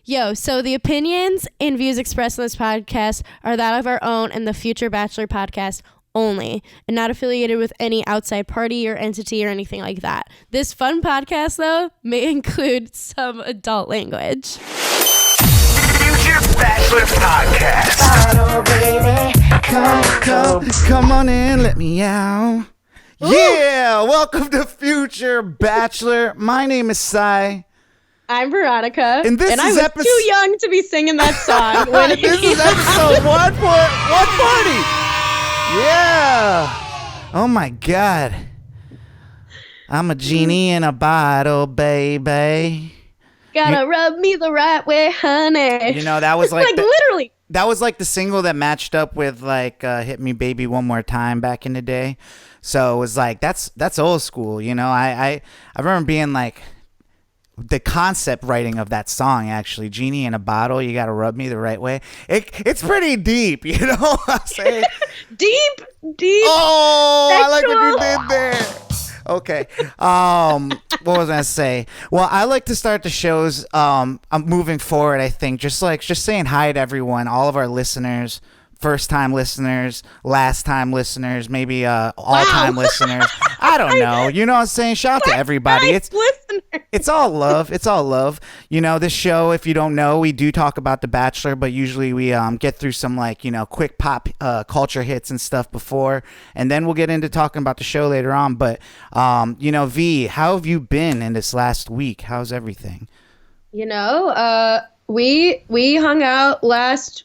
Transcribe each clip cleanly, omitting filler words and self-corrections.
Yo, so the opinions and views expressed in this podcast are that of our own and the Future Bachelor podcast only, and not affiliated with any outside party or entity or anything like that. This fun podcast, though, may include some adult language. Future Bachelor Podcast. Oh, baby, Come on in, let me out. Yeah, welcome to Future Bachelor. My name is Sai. I'm Veronica, And this I is was too young to be singing that song. When it This came is episode 140. Yeah. Oh my God. I'm a genie in a bottle, baby. Gotta rub me the right way, honey. You know, that was like, literally. that was like the single that matched up with like Hit Me Baby One More Time back in the day. So it was like, that's old school. You know, I remember being like, the concept writing of that song, actually, Genie in a bottle, you gotta rub me the right way. It's pretty deep, you know what I'm saying? Deep. Oh, I like sexual. what you did there. Okay. What was I gonna say? Well, I like to start the shows. I'm moving forward. I think just saying hi to everyone, all of our listeners, first time listeners, last time listeners, maybe all time listeners. I don't know. You know what I'm saying? Shout out to everybody. It's all love. It's all love. You know, this show, if you don't know, we do talk about The Bachelor, but usually we get through some quick pop culture hits and stuff before, and then we'll get into talking about the show later on. But V, how have you been in this last week? How's everything? You know, we hung out this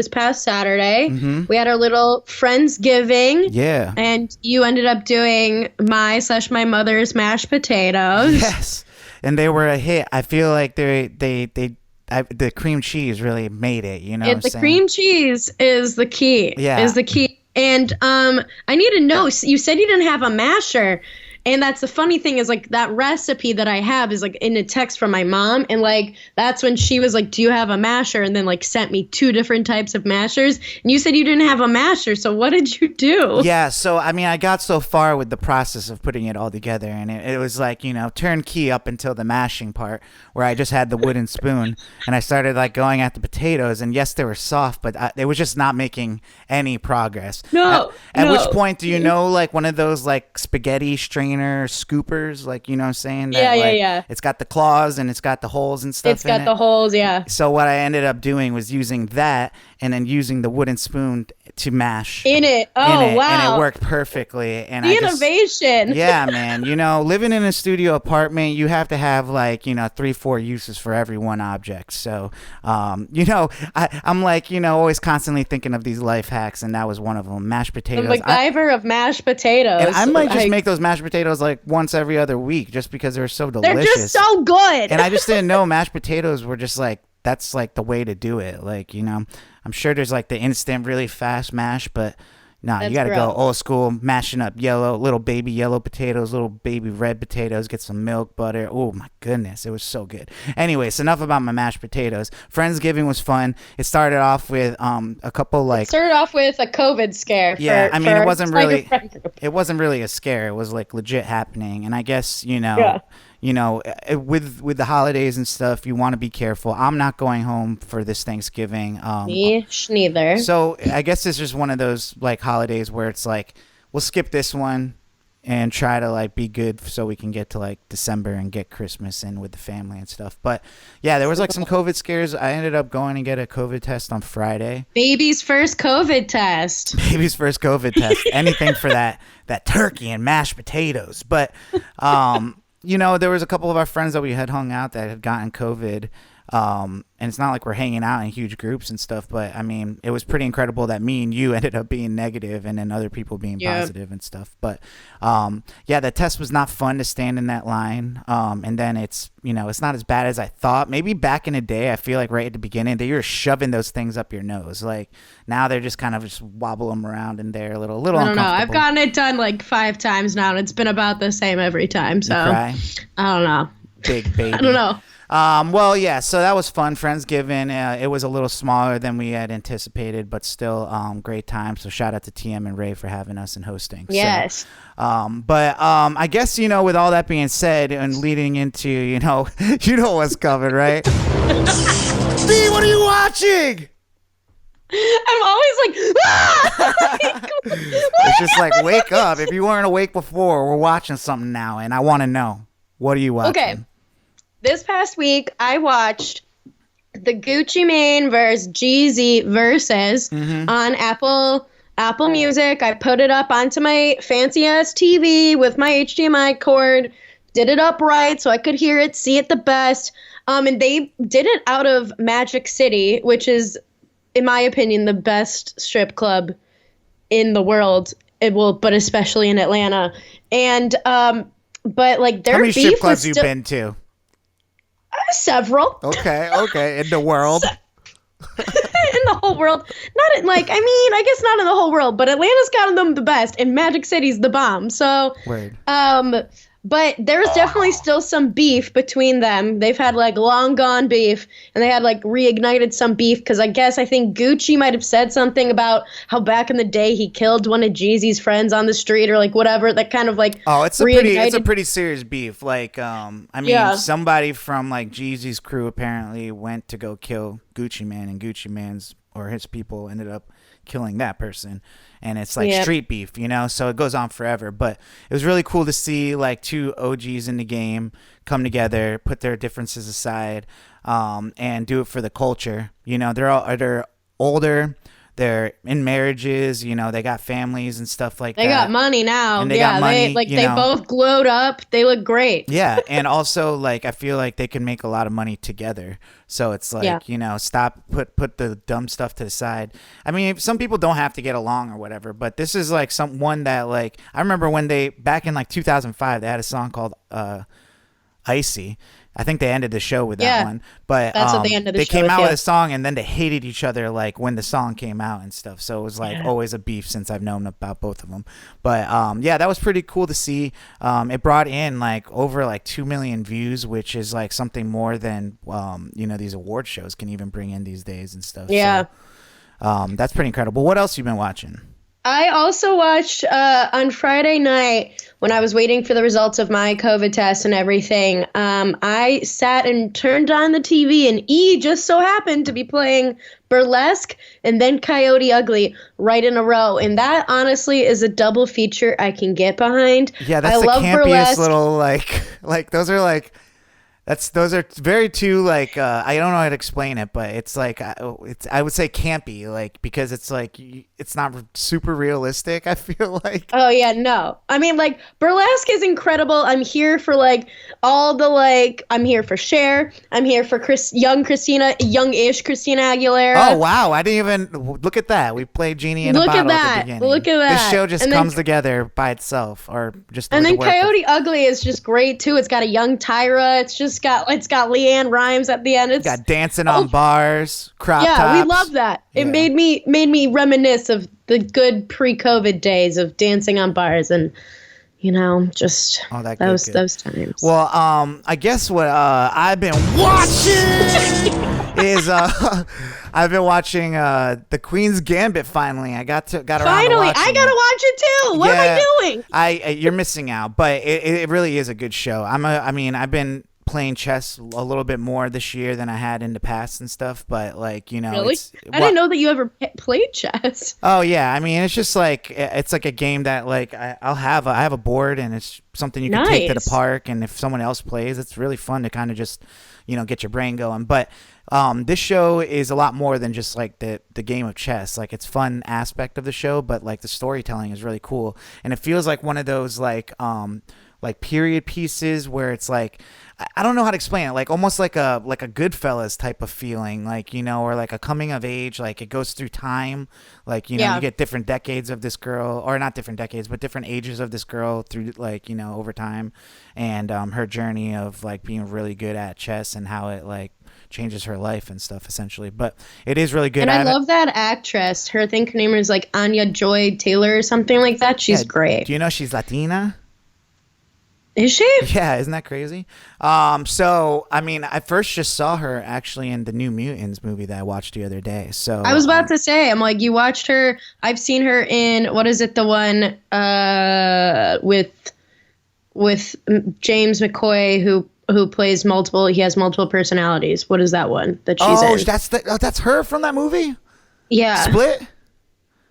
past Saturday. Mm-hmm. We had our little Friendsgiving. Yeah. And you ended up doing my mother's mashed potatoes. Yes. And they were a hit. I feel like the cream cheese really made it, you know what I'm The saying? cream cheese is the key. Yeah. Is the key. And I need to know, you said you didn't have a masher. And that's the funny thing is, like, that recipe that I have is, like, in a text from my mom. And, like, that's when she was like, do you have a masher? And then, like, sent me 2 different types of mashers. And you said you didn't have a masher. So what did you do? Yeah, so, I mean, I got so far with the process of putting it all together. And it was like, turnkey up until the mashing part where I just had the wooden spoon. And I started, like, going at the potatoes. And, yes, they were soft, but it was just not making any progress. No. At which point do you know, like, one of those, like, spaghetti strainer scoopers, like, you know what I'm saying? Yeah. It's got the claws and it's got the holes and stuff. It's got the holes, yeah. So what I ended up doing was using that and then using the wooden spoon to mash In it. Oh, wow. And it worked perfectly. And The innovation. Yeah, man. Living in a studio apartment, you have to have like, 3-4 uses for every one object. So, I'm like, always constantly thinking of these life hacks, and that was one of them. Mashed potatoes. The MacGyver of mashed potatoes. And I might just make those mashed potatoes like once every other week just because they're so delicious. They're just so good. And I just didn't know mashed potatoes were just like, that's like the way to do it. Like, I'm sure there's like the instant really fast mash, but no, you got to go old school, mashing up little baby yellow potatoes, little baby red potatoes, get some milk, butter. Oh my goodness, it was so good. Anyways, enough about my mashed potatoes. Friendsgiving was fun. It started off with a couple like... It started off with a COVID scare. Yeah, it wasn't really a scare. It was like legit happening. And I guess, with the holidays and stuff, you want to be careful. I'm not going home for this Thanksgiving. Me neither. So I guess it's just one of those like holidays where it's like, we'll skip this one and try to like be good so we can get to like December and get Christmas in with the family and stuff. But yeah, there was like some COVID scares. I ended up going and get a COVID test on Friday. Baby's first COVID test. Anything for that turkey and mashed potatoes. But there was a couple of our friends that we had hung out that had gotten COVID. And it's not like we're hanging out in huge groups and stuff, but I mean, it was pretty incredible that me and you ended up being negative and then other people being positive and stuff. But, the test was not fun to stand in that line. And then it's not as bad as I thought. Maybe back in the day, I feel like right at the beginning they were shoving those things up your nose. Like now they're just kind of just wobble them around in there a little I don't know. uncomfortable. I've gotten it done like 5 times now and it's been about the same every time. So I don't know. Big baby. I don't know. Well, yeah, so that was fun. Friendsgiving. It was a little smaller than we had anticipated, but still great time. So shout out to TM and Ray for having us and hosting. Yes. But I guess, with all that being said and leading into, you know what's coming, right? B, what are you watching? I'm always like, ah! It's just like, wake up. If you weren't awake before, we're watching something now, and I want to know. What are you watching? Okay. This past week, I watched the Gucci Mane versus Jeezy versus on Apple Music. I put it up onto my fancy ass TV with my HDMI cord, did it up right so I could hear it, see it the best. And they did it out of Magic City, which is, in my opinion, the best strip club in the world. But especially in Atlanta. And but like their How many beef strip clubs was you still, been to? Several. Okay. In the world. In the whole world. I guess not in the whole world, but Atlanta's got them the best, and Magic City's the bomb. So, Word. But there's definitely still some beef between them. They've had like long gone beef, and they had like reignited some beef because I think Gucci might have said something about how back in the day he killed one of Jeezy's friends on the street or like whatever. That kind of like it's a pretty serious beef. Like somebody from like Jeezy's crew apparently went to go kill Gucci Mane, and Gucci Mane's or his people ended up killing that person. And it's like street beef, so it goes on forever. But it was really cool to see like two OGs in the game come together, put their differences aside, and do it for the culture. They're older, they're in marriages, they got families and stuff like that. They got money now. And they got money, they both glowed up. They look great. Yeah, and also like I feel like they can make a lot of money together. So it's like, stop, put the dumb stuff to the side. I mean, some people don't have to get along or whatever, but this is like one that like I remember when back in like 2005 they had a song called Icy. I think they ended the show with that one, but that's what they ended the they show came with, out with a song and then they hated each other like when the song came out and stuff. So it was like always a beef since I've known about both of them. But that was pretty cool to see. It brought in like over like 2 million views, which is like something more than these award shows can even bring in these days and stuff. Yeah, so, that's pretty incredible. What else you been watching? I also watched on Friday night when I was waiting for the results of my COVID test and everything. I sat and turned on the TV, and E just so happened to be playing Burlesque and then Coyote Ugly right in a row. And that honestly is a double feature I can get behind. Yeah, that's I the love campiest Burlesque. little like those are like. Those are very too like I don't know how to explain it, but it's like I would say campy, like because it's like it's not super realistic. I feel like. Oh yeah, no. I mean, like Burlesque is incredible. I'm here for like all the like. I'm here for Cher. I'm here for youngish Christina Aguilera. Oh wow! I didn't even look at that. We played Genie in a bottle at the beginning. Look at that. This show just comes together by itself, or just. And then Coyote Ugly is just great too. It's got a young Tyra. It's got Leanne Rimes at the end. It's got dancing on bars, crop tops. Yeah, we love that. It made me reminisce of the good pre-COVID days of dancing on bars and just those times. Well, I guess what I've been watching is I've been watching The Queen's Gambit. Finally, I got around to watching I gotta watch it too. What am I doing? You're missing out, but it really is a good show. I've been playing chess a little bit more this year than I had in the past and stuff, but like really? I didn't know that you ever played chess. Oh yeah, I mean it's just like it's like a game that like I have a board and it's something you can take to the park, and if someone else plays, it's really fun to kind of just get your brain going. But this show is a lot more than just like the game of chess. Like it's fun aspect of the show, but like the storytelling is really cool, and it feels like one of those like period pieces where it's like I don't know how to explain it, like almost like a Goodfellas type of feeling, like or like a coming of age, like it goes through time, like you get different decades of this girl, or not different decades but different ages of this girl through like over time, and her journey of like being really good at chess and how it like changes her life and stuff essentially. But it is really good. And I love that actress. I think her name is like Anya Joy Taylor or something like that. She's great. Do you know she's Latina? Is she? Yeah, isn't that crazy? So I mean, I first just saw her actually in the New Mutants movie that I watched the other day. So I was about to say, I'm like, you watched her. I've seen her in, what is it, the one with James McCoy who plays multiple. He has multiple personalities. What is that one that she's in? That's her from that movie. Yeah. Split.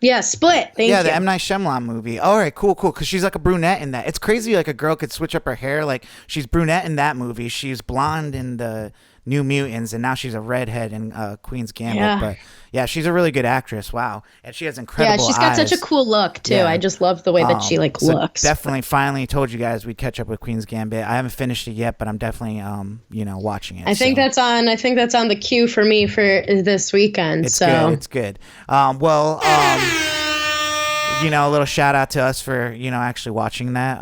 Yeah, Split. Thank you. The M. Night Shyamalan movie. All right, cool. Because she's like a brunette in that. It's crazy. Like a girl could switch up her hair. Like she's brunette in that movie. She's blonde in the New Mutants, and now she's a redhead in Queen's Gambit. Yeah. But yeah, she's a really good actress. Wow, and she has incredible eyes. Yeah, she's got such a cool look too. Yeah. I just love the way that she looks. Definitely, finally told you guys we'd catch up with Queen's Gambit. I haven't finished it yet, but I'm definitely watching it. I think that's on the queue for me for this weekend. It's good. It's good. A little shout out to us for, actually watching that.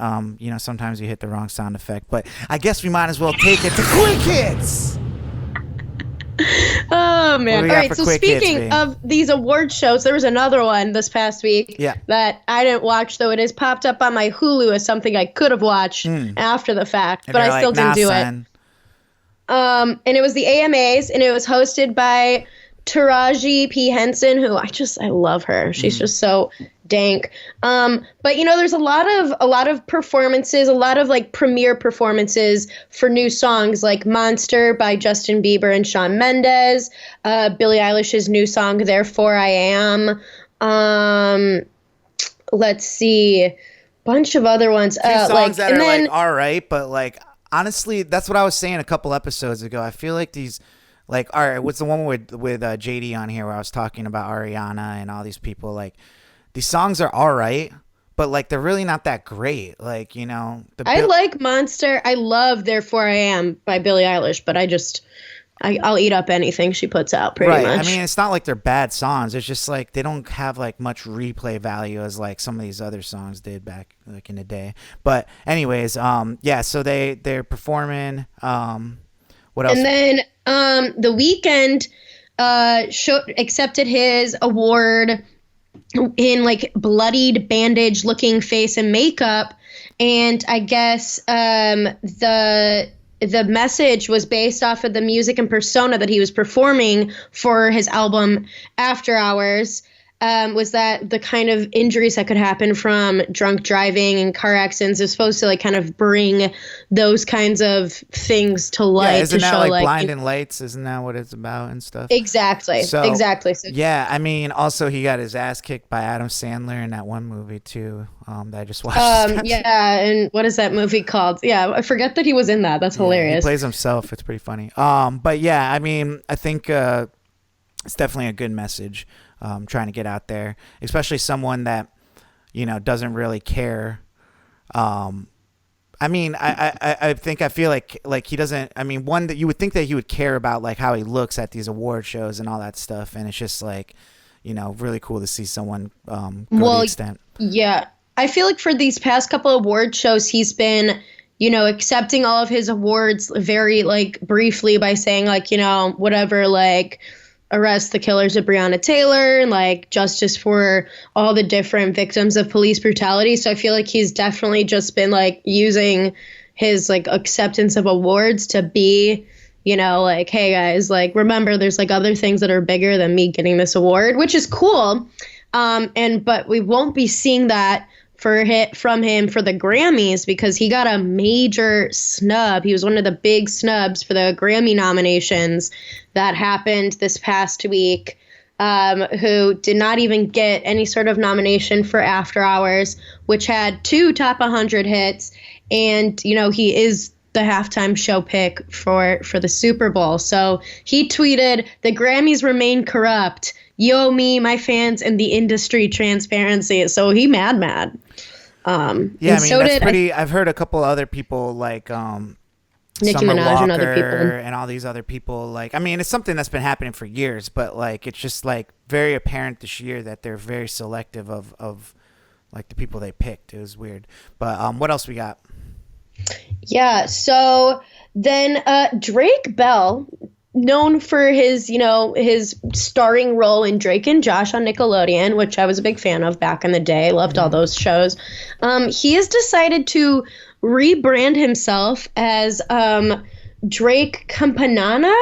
Sometimes you hit the wrong sound effect, but I guess we might as well take it to Quick Hits. Oh, man. All right. So speaking of these award shows, there was another one this past week that I didn't watch, though it has popped up on my Hulu as something I could have watched after the fact, but I still didn't do it. And it was the AMAs, and it was hosted by Taraji P. Henson, who I love her. She's just so dank. But there's a lot of performances, a lot of like premiere performances for new songs like Monster by Justin Bieber and Shawn Mendes, Billie Eilish's new song Therefore I Am. Let's see, bunch of other ones. Two songs that are all right, but like honestly, that's what I was saying a couple episodes ago. I feel like these. Like, all right, what's the one with JD on here where I was talking about Ariana and all these people? Like, these songs are all right, but, like, they're really not that great. Like, I like Monster. I love Therefore I Am by Billie Eilish, but I'll eat up anything she puts out pretty much. I mean, it's not like they're bad songs. It's just, like, they don't have, like, much replay value as, like, some of these other songs did back, like, in the day. But anyways, so they're performing. What else? And then The Weeknd accepted his award in like bloodied bandage looking face and makeup, and I guess the message was based off of the music and persona that he was performing for his album After Hours. Was that the kind of injuries that could happen from drunk driving and car accidents is supposed to like kind of bring those kinds of things to light. Isn't to that show like Blinding Lights? Isn't that what it's about and stuff? Exactly. So, yeah, I mean, also he got his ass kicked by Adam Sandler in that one movie too. That I just watched. Yeah, and what is that movie called? Yeah, I forget that he was in that. That's hilarious. He plays himself. It's pretty funny. But yeah, I mean, I think it's definitely a good message. Trying to get out there, especially someone that doesn't really care. I mean, I feel like he doesn't. I mean, one that you would think that he would care about like how he looks at these award shows and all that stuff, and it's just like really cool to see someone go to the extent. Yeah, I feel like for these past couple of award shows, he's been accepting all of his awards very like briefly by saying like whatever, like arrest the killers of Breonna Taylor and like justice for all the different victims of police brutality. So I feel like he's definitely just been like using his like acceptance of awards to be, like, hey guys, like remember there's like other things that are bigger than me getting this award, which is cool. But we won't be seeing that from him for the Grammys because he got a major snub. He was one of the big snubs for the Grammy nominations that happened this past week, who did not even get any sort of nomination for After Hours, which had 2 top 100 hits. And, he is the halftime show pick for the Super Bowl. So he tweeted, "The Grammys remain corrupt. Yo, me, my fans, and the industry transparency." So he mad. Yeah, I mean, that's pretty. I've heard a couple other people like Nicki Summer Minaj Walker and other people, and all these other people. Like, I mean, it's something that's been happening for years, but like, it's just like very apparent this year that they're very selective of like the people they picked. It was weird. But what else we got? Yeah. So then Drake Bell, known for his, his starring role in Drake and Josh on Nickelodeon, which I was a big fan of back in the day. Loved all those shows. He has decided to rebrand himself as Drake Campagnana,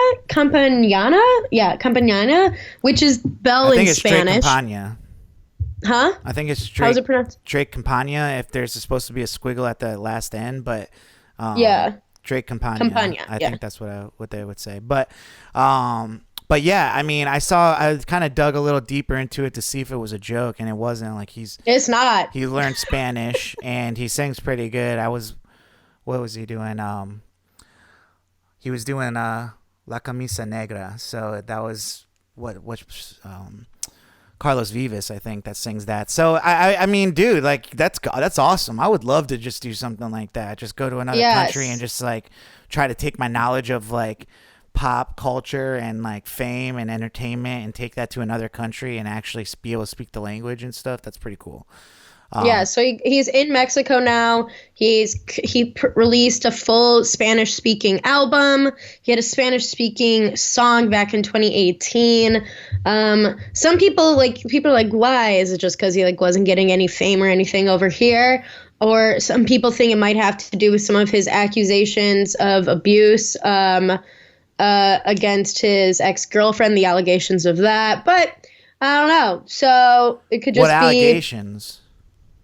which is Bell I think in it's Spanish. Drake Campagna. Huh? I think it's Drake. How's it pronounced? Drake Campagna. If there's supposed to be a squiggle at the last end, but Yeah. Drake Campagna. Campagna, I yeah. think that's what they would say. But yeah, I mean, I kind of dug a little deeper into it to see if it was a joke, and it wasn't. Like It's not. he learned Spanish and he sings pretty good. What was he doing? He was doing La Camisa Negra. So that was what Carlos Vivas, I think, that sings that. So I mean, dude, like that's awesome. I would love to just do something like that. Just go to another country and just like try to take my knowledge of like pop culture and like fame and entertainment and take that to another country and actually be able to speak the language and stuff. That's pretty cool. So he's in Mexico now. He released a full Spanish speaking album. He had a Spanish speaking song back in 2018. Some people are like, why? Is it just because he like wasn't getting any fame or anything over here? Or some people think it might have to do with some of his accusations of abuse against his ex-girlfriend, the allegations of that. But I don't know. So it could just be... What allegations?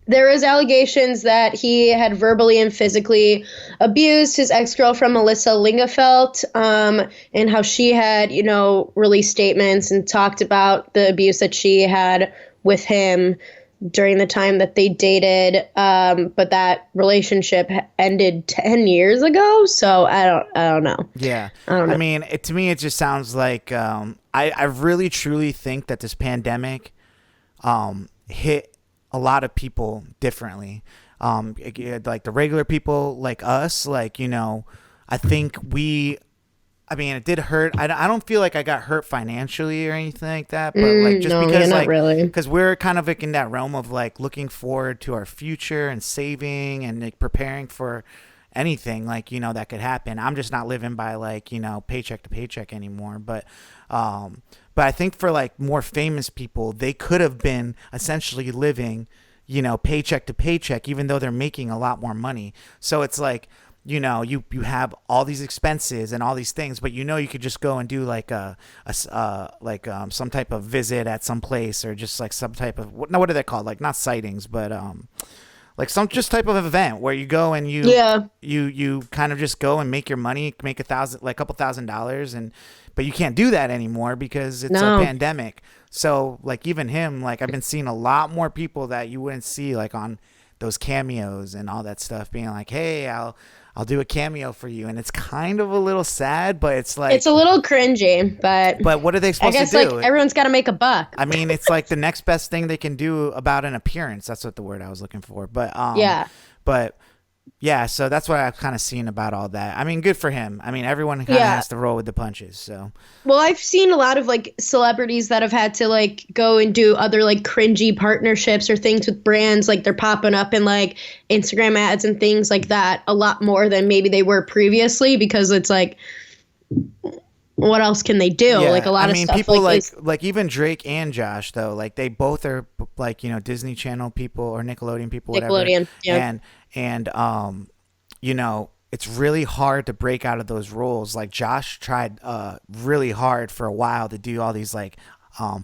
There is allegations that he had verbally and physically abused his ex-girlfriend, Melissa Lingefelt, and how she had, released statements and talked about the abuse that she had with him during the time that they dated. But that relationship ended 10 years ago. So I don't know. Yeah. I don't know. I mean, to me, it just sounds like I really, truly think that this pandemic hit a lot of people differently. Like the regular people like us, like, I think it did hurt. I don't feel like I got hurt financially or anything like that, but like just because not like really. Because we're kind of like in that realm of like looking forward to our future and saving and like preparing for anything like that could happen. I'm just not living by like paycheck to paycheck anymore, but I think for like more famous people, they could have been essentially living paycheck to paycheck, even though they're making a lot more money. So it's like you have all these expenses and all these things, but you could just go and do like some type of visit at some place, or just like some type of what are they called, like not sightings, but like some just type of event where you go and you kind of just go and make your money, make a couple $1,000s, but you can't do that anymore because it's a pandemic. So like even him, like I've been seeing a lot more people that you wouldn't see like on those cameos and all that stuff being like, hey, I'll do a cameo for you. And it's kind of a little sad, but it's like, it's a little cringy, but what are they supposed to do? I guess like everyone's got to make a buck. I mean, it's like the next best thing they can do about an appearance. That's what the word I was looking for. But yeah, so that's what I've kind of seen about all that. I mean, good for him. I mean, everyone kind of has to roll with the punches. So, well, I've seen a lot of like celebrities that have had to like go and do other like cringy partnerships or things with brands. Like they're popping up in like Instagram ads and things like that a lot more than maybe they were previously, because it's like, what else can they do? Yeah. like a lot of stuff. People like even Drake and Josh though, like they both are like Disney Channel people or Nickelodeon people, Nickelodeon, whatever. And it's really hard to break out of those roles. Like Josh tried really hard for a while to do all these like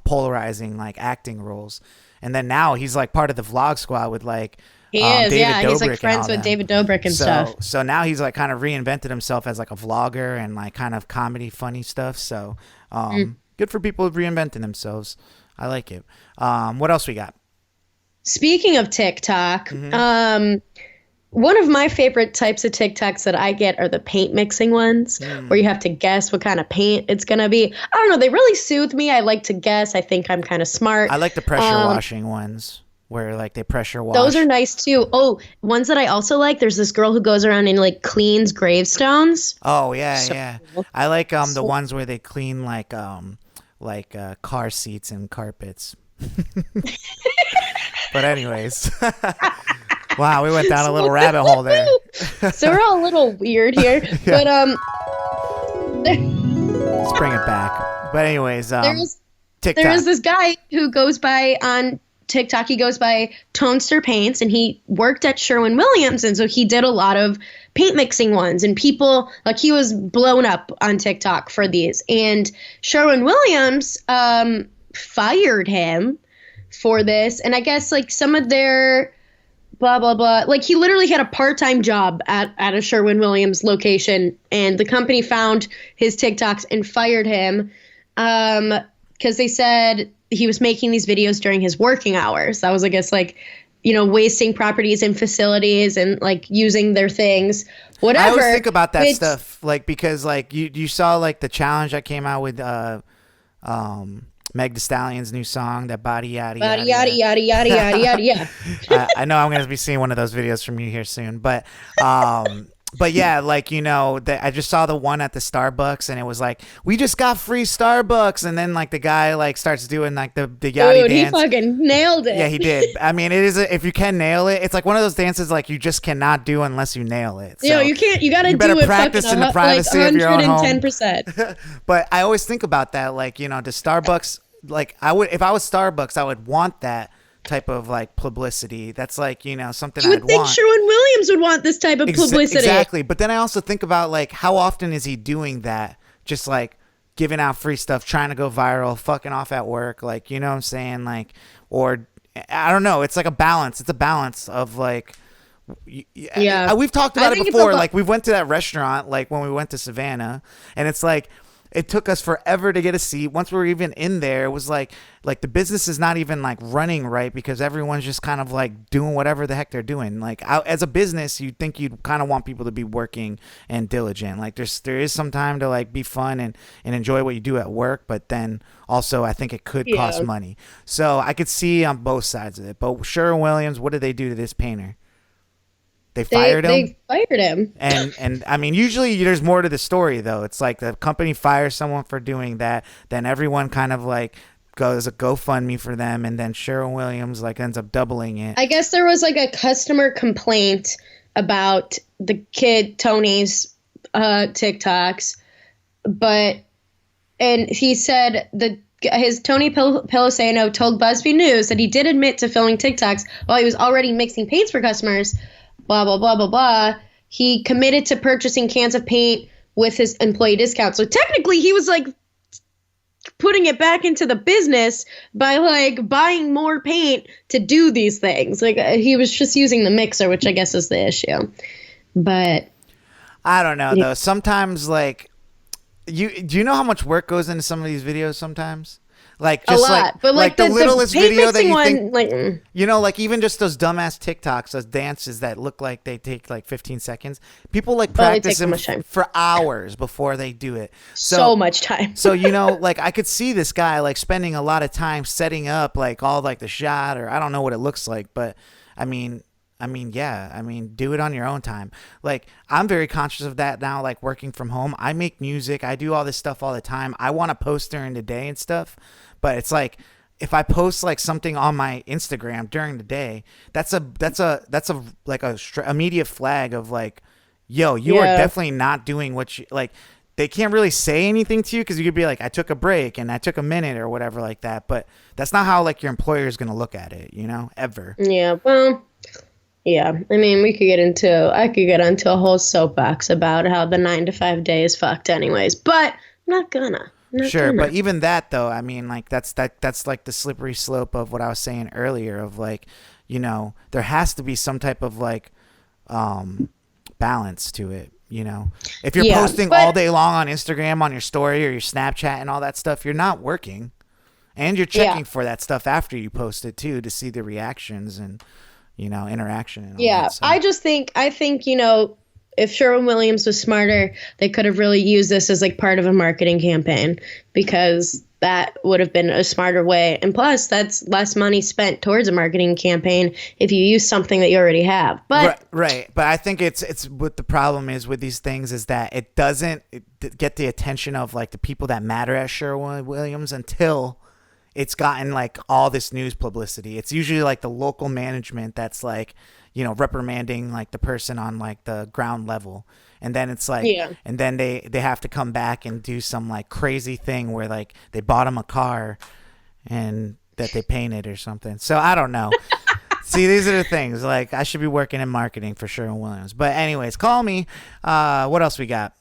polarizing like acting roles, and then now he's like part of the Vlog Squad with like David Dobrik. He's like friends with David Dobrik and stuff. So now he's like kind of reinvented himself as like a vlogger and like kind of comedy funny stuff. So good for people reinventing themselves. I like it. What else we got? Speaking of TikTok, one of my favorite types of TikToks that I get are the paint mixing ones, where you have to guess what kind of paint it's going to be. I don't know. They really soothe me. I like to guess. I think I'm kind of smart. I like the pressure washing ones where like they pressure wash. Those are nice too. Oh, ones that I also like, there's this girl who goes around and like cleans gravestones. Oh, yeah. I like the ones where they clean like car seats and carpets. But anyways. Wow, we went down a little rabbit hole there. So we're all a little weird here. Yeah. But let's bring it back. But anyways, TikTok. There's this guy who goes by on TikTok. He goes by Tonester Paints, and he worked at Sherwin-Williams, and so he did a lot of paint mixing ones, and people, like, he was blown up on TikTok for these. And Sherwin-Williams fired him for this, and I guess, like, some of their blah blah blah, like, he literally had a part-time job at a Sherwin-Williams location, and the company found his TikToks and fired him because they said he was making these videos during his working hours. That was, I guess, like, you know, wasting properties and facilities and, like, using their things, whatever. I always think about that stuff, like, because, like, you saw, like, the challenge that came out with Meg Thee Stallion's new song, that body yada yada yada yada yada yada yada yada. I know I'm going to be seeing one of those videos from you here soon, but yeah, like, you know, I just saw the one at the Starbucks, and it was like, we just got free Starbucks, and then, like, the guy, like, starts doing, like, the yachty Dude, dance. he fucking nailed it. Yeah, he did. I mean, it is if you can nail it, it's like one of those dances, like, you just cannot do unless you nail it. So you can't. You got to do it. Practice in the privacy of your own home. 110%. But I always think about that, like, you know, does Starbucks, like, I would, if I was Starbucks, I would want that type of, like, publicity. That's, like, you know, something I'd want. You would think Sherwin-Williams would want this type of publicity. Exactly. But then I also think about, like, how often is he doing that? Just, like, giving out free stuff, trying to go viral, fucking off at work, like, you know what I'm saying? Like, or I don't know. It's like a balance. It's a balance of, like, yeah. We've talked about it before. Like, we went to that restaurant, like, when we went to Savannah, and it's like, it took us forever to get a seat. Once we were even in there, it was like the business is not even, like, running right because everyone's just kind of, like, doing whatever the heck they're doing. Like, as a business, you'd think you'd kind of want people to be working and diligent. Like, there is some time to, like, be fun and enjoy what you do at work, but then also I think it could cost money. So I could see on both sides of it. But Sherwin-Williams, what did they do to this painter? They fired him. They fired him. And I mean, usually there's more to the story, though. It's like the company fires someone for doing that, then everyone kind of, like, goes a GoFundMe for them, and then Sherwin-Williams, like, ends up doubling it. I guess there was, like, a customer complaint about the kid Tony's TikToks, and he said his Tony Peloseno told BuzzFeed News that he did admit to filming TikToks while he was already mixing paints for customers. Blah, blah, blah, blah, blah. He committed to purchasing cans of paint with his employee discount. So technically he was, like, putting it back into the business by, like, buying more paint to do these things. Like, he was just using the mixer, which I guess is the issue. But I don't know, though. Sometimes, like, do you know how much work goes into some of these videos sometimes? Like, just a lot. like, but like the littlest video that you one, think, like, you know, like, even just those dumbass TikToks, those dances that look like they take, like, 15 seconds. People, like, practice them for hours before they do it. So much time. So, you know, like, I could see this guy, like, spending a lot of time setting up, like, all, like, the shot, or I don't know what it looks like, but I mean, yeah. I mean, do it on your own time. Like, I'm very conscious of that now, like, working from home. I make music. I do all this stuff all the time. I want to post during the day and stuff. But it's like, if I post, like, something on my Instagram during the day, that's a like a immediate flag of, like, yo, you are definitely not doing what you, like, they can't really say anything to you because you could be like, I took a break and I took a minute or whatever like that. But that's not how, like, your employer is going to look at it, you know, ever. Yeah, well, yeah. I mean, I could get into a whole soapbox about how the 9-to-5 day is fucked anyways, but I'm not gonna. Sure, but even that, though, I mean, like, that's like the slippery slope of what I was saying earlier of, like, you know, there has to be some type of, like, balance to it, you know. If you're posting all day long on Instagram, on your story or your Snapchat and all that stuff, you're not working. And you're checking for that stuff after you post it, too, to see the reactions and, you know, interaction. And all that, so. I think, you know, if Sherwin-Williams was smarter, they could have really used this as, like, part of a marketing campaign, because that would have been a smarter way. And plus, that's less money spent towards a marketing campaign if you use something that you already have. But right. But I think it's what the problem is with these things is that it doesn't get the attention of, like, the people that matter at Sherwin-Williams until it's gotten, like, all this news publicity. It's usually, like, the local management that's, like, you know, reprimanding, like, the person on, like, the ground level. And then it's like, and then they have to come back and do some, like, crazy thing where, like, they bought him a car and that they painted or something. So I don't know. See, these are the things. Like, I should be working in marketing for Sherwin-Williams. But anyways, call me. What else we got?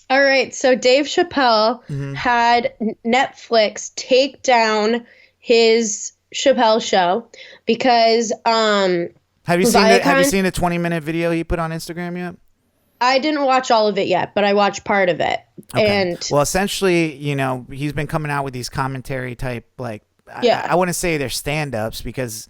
All right. So Dave Chappelle had Netflix take down his Chappelle show because Have you seen the 20-minute video he put on Instagram yet? I didn't watch all of it yet, but I watched part of it. Okay. And well, essentially, he's been coming out with these commentary type, like, yeah. I wouldn't say they're stand-ups because,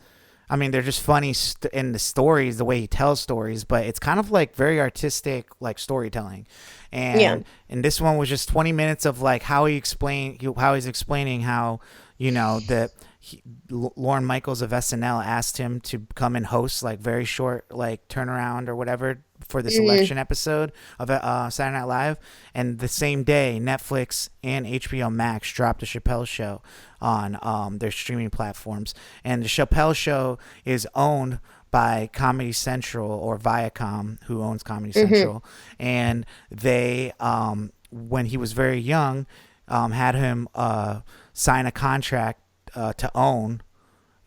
I mean, they're just funny in the stories, the way he tells stories, but it's kind of like very artistic, like storytelling. And this one was just 20 minutes of like how he's explaining how, that Lorne Michaels of SNL asked him to come and host like very short, like turnaround or whatever for this election episode of Saturday Night Live. And the same day, Netflix and HBO Max dropped the Chappelle Show on their streaming platforms. And the Chappelle Show is owned by Comedy Central or Viacom, who owns Comedy Central. And they, when he was very young, had him sign a contract to own,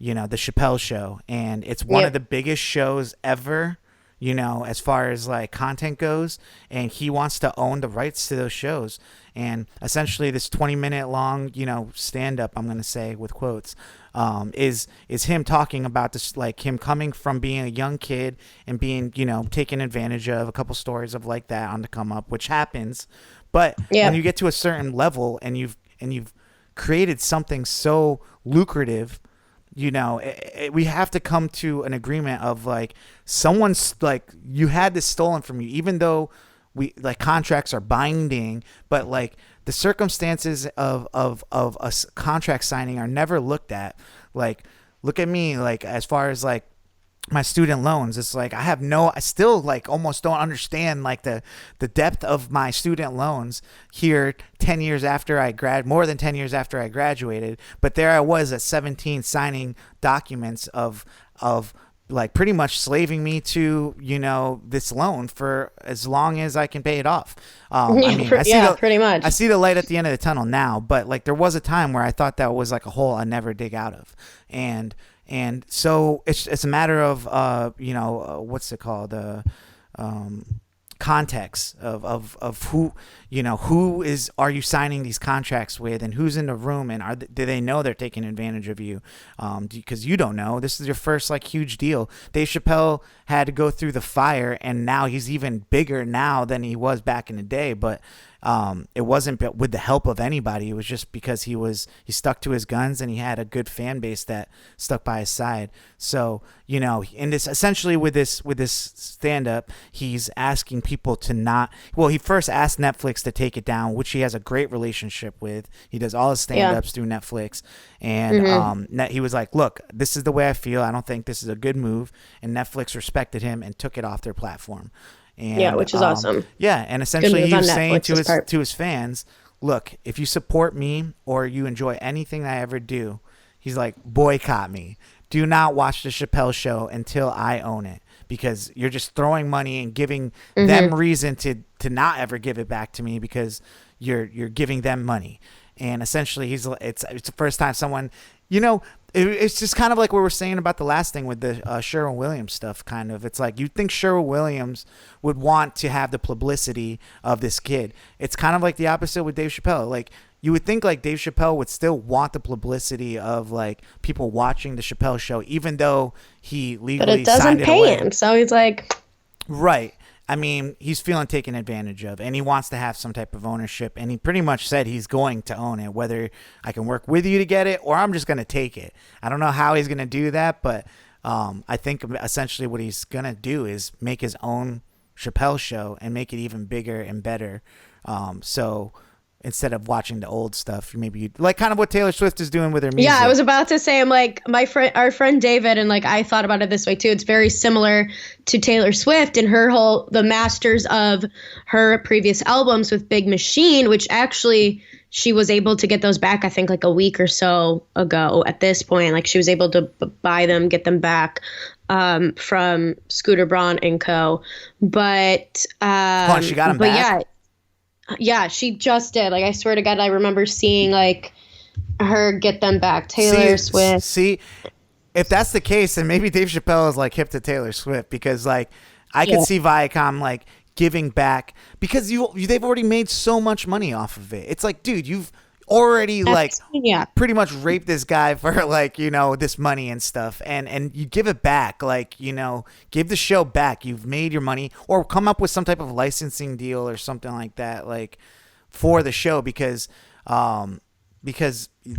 the Chappelle Show. And it's one of the biggest shows ever, as far as like content goes. And he wants to own the rights to those shows. And essentially this 20-minute long, stand-up, I'm going to say with quotes, is him talking about this, like him coming from being a young kid and being, taken advantage of, a couple stories of like that on the come up, which happens. But when you get to a certain level and you've created something so lucrative, we have to come to an agreement of like someone's like, you had this stolen from you, even though we like contracts are binding, but like the circumstances of a contract signing are never looked at. Like, look at me, like as far as like my student loans, it's like I still like almost don't understand like the depth of my student loans here 10 years after more than 10 years after I graduated. But there I was at 17 signing documents of like pretty much slaving me to, this loan for as long as I can pay it off. Pretty much. I see the light at the end of the tunnel now, but like there was a time where I thought that was like a hole I never dig out of. And so it's a matter of, what's it called? Context of who, are you signing these contracts with, and who's in the room, and do they know they're taking advantage of you? Because you don't know. This is your first like huge deal. Dave Chappelle had to go through the fire, and now he's even bigger now than he was back in the day. But it wasn't with the help of anybody. It was just because he stuck to his guns, and he had a good fan base that stuck by his side. So, in this, essentially with this stand up, he's asking people to not, well, he first asked Netflix to take it down, which he has a great relationship with. He does all his stand ups through Netflix. And he was like, look, this is the way I feel. I don't think this is a good move. And Netflix respected him and took it off their platform. And, which is awesome. Yeah, and essentially he was saying to his fans, look, if you support me or you enjoy anything I ever do, he's like, boycott me. Do not watch the Chappelle Show until I own it, because you're just throwing money and giving them reason to not ever give it back to me because you're giving them money. And essentially it's the first time someone, it's just kind of like what we were saying about the last thing with the Sherwin-Williams stuff, kind of. It's like you'd think Sherwin-Williams would want to have the publicity of this kid. It's kind of like the opposite with Dave Chappelle. Like, you would think like Dave Chappelle would still want the publicity of like people watching the Chappelle Show, even though he legally signed it away. But it doesn't pay him, so he's like... Right. I mean, he's feeling taken advantage of, and he wants to have some type of ownership, and he pretty much said he's going to own it, whether I can work with you to get it or I'm just going to take it. I don't know how he's going to do that, but I think essentially what he's going to do is make his own Chappelle Show and make it even bigger and better. So instead of watching the old stuff, maybe like kind of what Taylor Swift is doing with her music. Yeah, I was about to say, I'm like, our friend David, and like I thought about it this way too. It's very similar to Taylor Swift and the masters of her previous albums with Big Machine, which actually she was able to get those back, I think like a week or so ago at this point. Like she was able to buy them, get them back from Scooter Braun and Co. But she got them back? Yeah, she just did. Like, I swear to God, I remember seeing like her get them back. Taylor Swift. See, if that's the case, then maybe Dave Chappelle is like hip to Taylor Swift, because like I could see Viacom like giving back, because they've already made so much money off of it. It's like, dude, you've already like pretty much raped this guy for like, you know, this money and stuff, and you give it back, like, you know, give the show back. You've made your money, or come up with some type of licensing deal or something like that, like for the show, because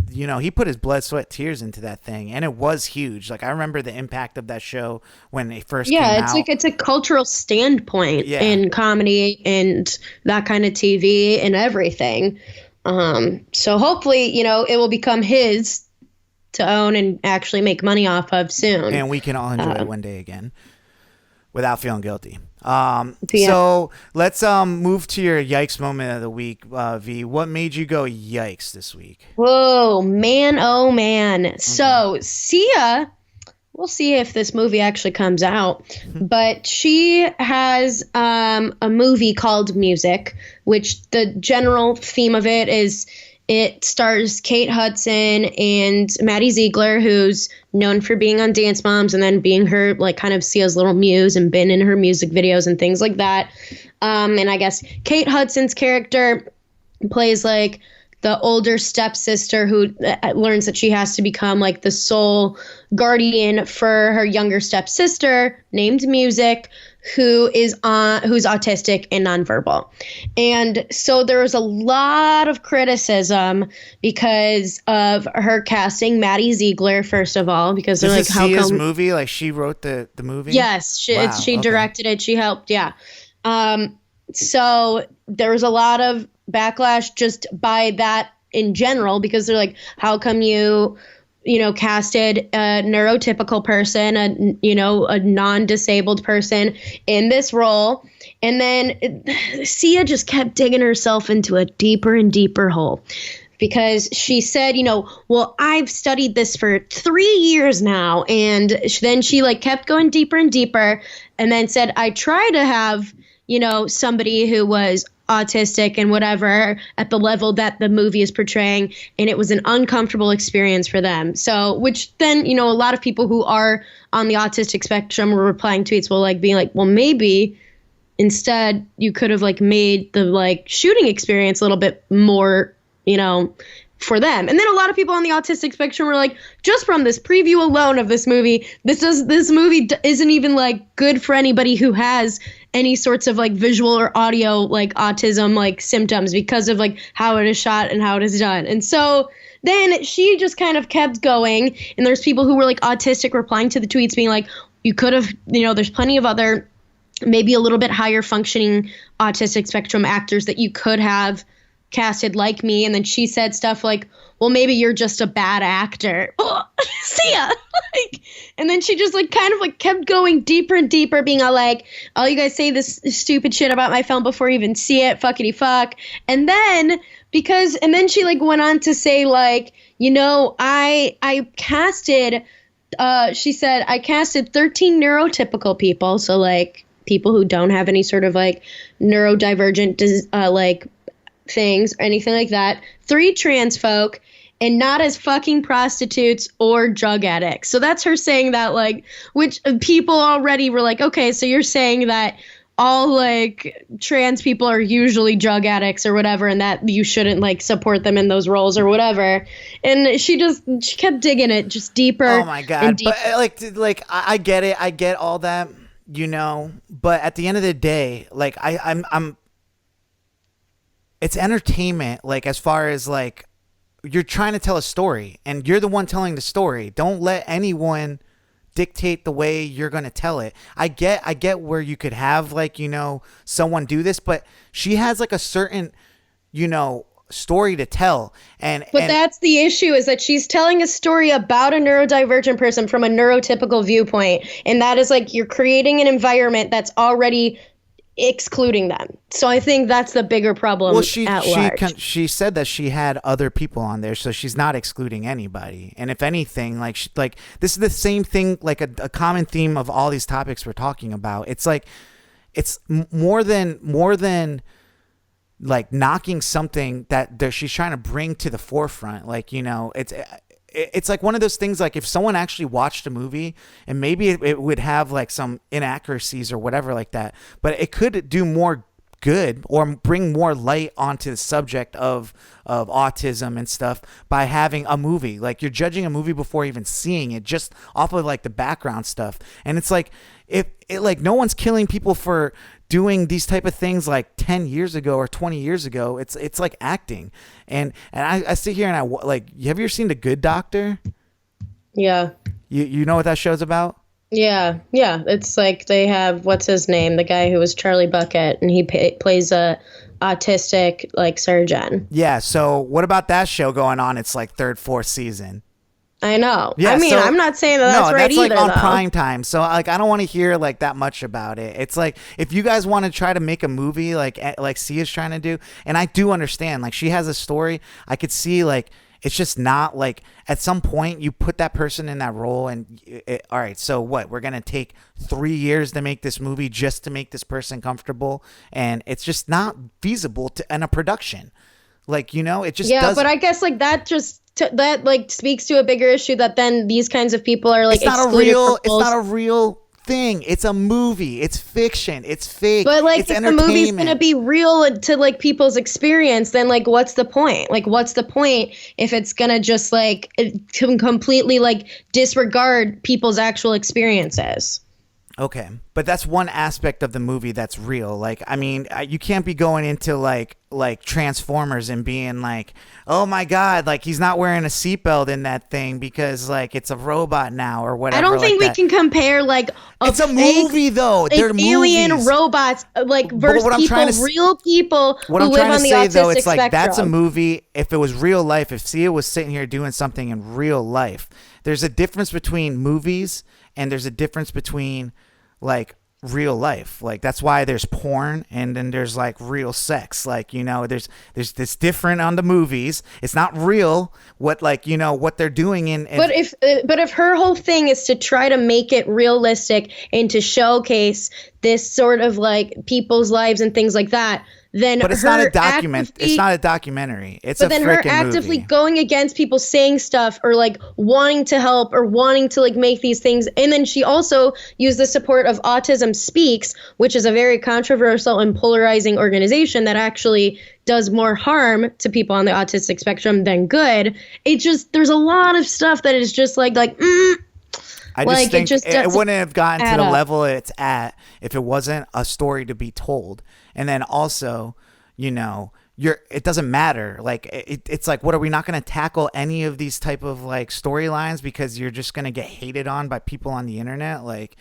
you know, he put his blood, sweat, tears into that thing, and it was huge. Like, I remember the impact of that show when it first came out. It's like, it's a cultural standpoint in comedy and that kind of TV and everything. So hopefully, you know, it will become his to own and actually make money off of soon. And we can all enjoy it one day again without feeling guilty. So let's move to your yikes moment of the week, V. What made you go yikes this week? Whoa, man, oh man. So Sia, we'll see if this movie actually comes out, but she has a movie called Music, which the general theme of it is it stars Kate Hudson and Maddie Ziegler, who's known for being on Dance Moms and then being her like kind of Sia's little muse and been in her music videos and things like that. And I guess Kate Hudson's character plays like the older stepsister who learns that she has to become like the sole guardian for her younger stepsister named Music, who's autistic and nonverbal. And so there was a lot of criticism because of her casting Maddie Ziegler, first of all, because they're like, how come movie? Like, she wrote the movie? Yes, she directed it. She helped. Yeah. So there was a lot of backlash just by that in general, because they're like, how come you casted a neurotypical person, a non-disabled person in this role. And then Sia just kept digging herself into a deeper and deeper hole, because she said, well, I've studied this for 3 years now. And then she like kept going deeper and deeper, and then said, I try to have, somebody who was autistic and whatever at the level that the movie is portraying, and it was an uncomfortable experience for them. So, which then, a lot of people who are on the autistic spectrum were replying tweets, being like, well, maybe instead you could have like made the like shooting experience a little bit more, for them. And then a lot of people on the autistic spectrum were like, just from this preview alone of this movie, this movie isn't even like good for anybody who has any sorts of like visual or audio like autism like symptoms, because of like how it is shot and how it is done. And so then she just kind of kept going, and there's people who were like autistic replying to the tweets being like, you could have, there's plenty of other maybe a little bit higher functioning autistic spectrum actors that you could have casted like me. And then she said stuff like, well, maybe you're just a bad actor. See ya. And then she just like kind of like kept going deeper and deeper, being all like, oh, you guys say this stupid shit about my film before you even see it, fuckity fuck. And then she like went on to say like, I casted, she said, I casted 13 neurotypical people. So like people who don't have any sort of like neurodivergent like things or anything like that, 3 trans folk, and not as fucking prostitutes or drug addicts. So that's her saying that, like, which people already were like, okay, so you're saying that all like trans people are usually drug addicts or whatever, and that you shouldn't like support them in those roles or whatever. And she kept digging it just deeper. Oh my God. But like I get it. I get all that, but at the end of the day, like I'm it's entertainment, like as far as like you're trying to tell a story and you're the one telling the story. Don't let anyone dictate the way you're going to tell it. I get where you could have like, someone do this, but she has like a certain, story to tell. But that's the issue, is that she's telling a story about a neurodivergent person from a neurotypical viewpoint. And that is like, you're creating an environment that's already excluding them. So I think that's the bigger problem. Well, she said that she had other people on there, so she's not excluding anybody. And if anything, like this is the same thing, like a common theme of all these topics we're talking about. It's like it's more than like knocking something that she's trying to bring to the forefront. Like, you know, it's like one of those things, like if someone actually watched a movie and maybe it would have like some inaccuracies or whatever like that, but it could do more good or bring more light onto the subject of autism and stuff by having a movie. Like, you're judging a movie before even seeing it, just off of like the background stuff. And it's like, if it, like, no one's killing people for doing these type of things like 10 years ago or 20 years ago. It's like acting. And I sit here and I like, have you ever seen The Good Doctor? Yeah. You know what that show's about? Yeah. It's like they have, what's his name? The guy who was Charlie Bucket, and he plays a autistic like surgeon. Yeah. So what about that show going on? It's like third, fourth season. I know. Yeah, I mean, so, I'm not saying that's right that's like either, on though. prime time. So like, I don't want to hear like that much about it. It's like, if you guys want to try to make a movie like Sia's trying to do, and I do understand, like, she has a story. I could see, like, it's just not like, at some point you put that person in that role and all right, so what, we're going to take 3 years to make this movie just to make this person comfortable, and it's just not feasible in a production. Like, you know, it just doesn't. But I guess like that just that like speaks to a bigger issue, that then these kinds of people are like it's not a real thing. It's a movie. It's fiction. It's fake. But like, it's if the movie's gonna be real to like people's experience, then like, what's the point? Like, what's the point if it's gonna just like completely like disregard people's actual experiences? Okay, but that's one aspect of the movie that's real. Like, I mean, you can't be going into like Transformers and being like, oh my God, like, he's not wearing a seatbelt in that thing because like it's a robot now or whatever. I don't think we can compare like it's a movie though. They're alien movies. Robots like versus real people what who I'm live trying on to the say autistic though, it's spectrum. like, that's a movie. If it was real life, if Sia was sitting here doing something in real life, there's a difference between movies and there's a difference between like real life. Like, that's why there's porn and then there's like real sex. Like, you know, there's this different on the movies. It's not real what, like, you know, what they're doing in but if her whole thing is to try to make it realistic and to showcase this sort of like people's lives and things like that, then but it's not a document. It's not a documentary. It's a freaking movie. But then her actively going against people saying stuff or like wanting to help or wanting to like make these things. And then she also used the support of Autism Speaks, which is a very controversial and polarizing organization that actually does more harm to people on the autistic spectrum than good. It just, there's a lot of stuff that is just like I just think it wouldn't have gotten to the level it's at if it wasn't a story to be told. And then also, you know, it doesn't matter. Like, it's like, what, are we not going to tackle any of these type of like storylines because you're just going to get hated on by people on the internet? Like,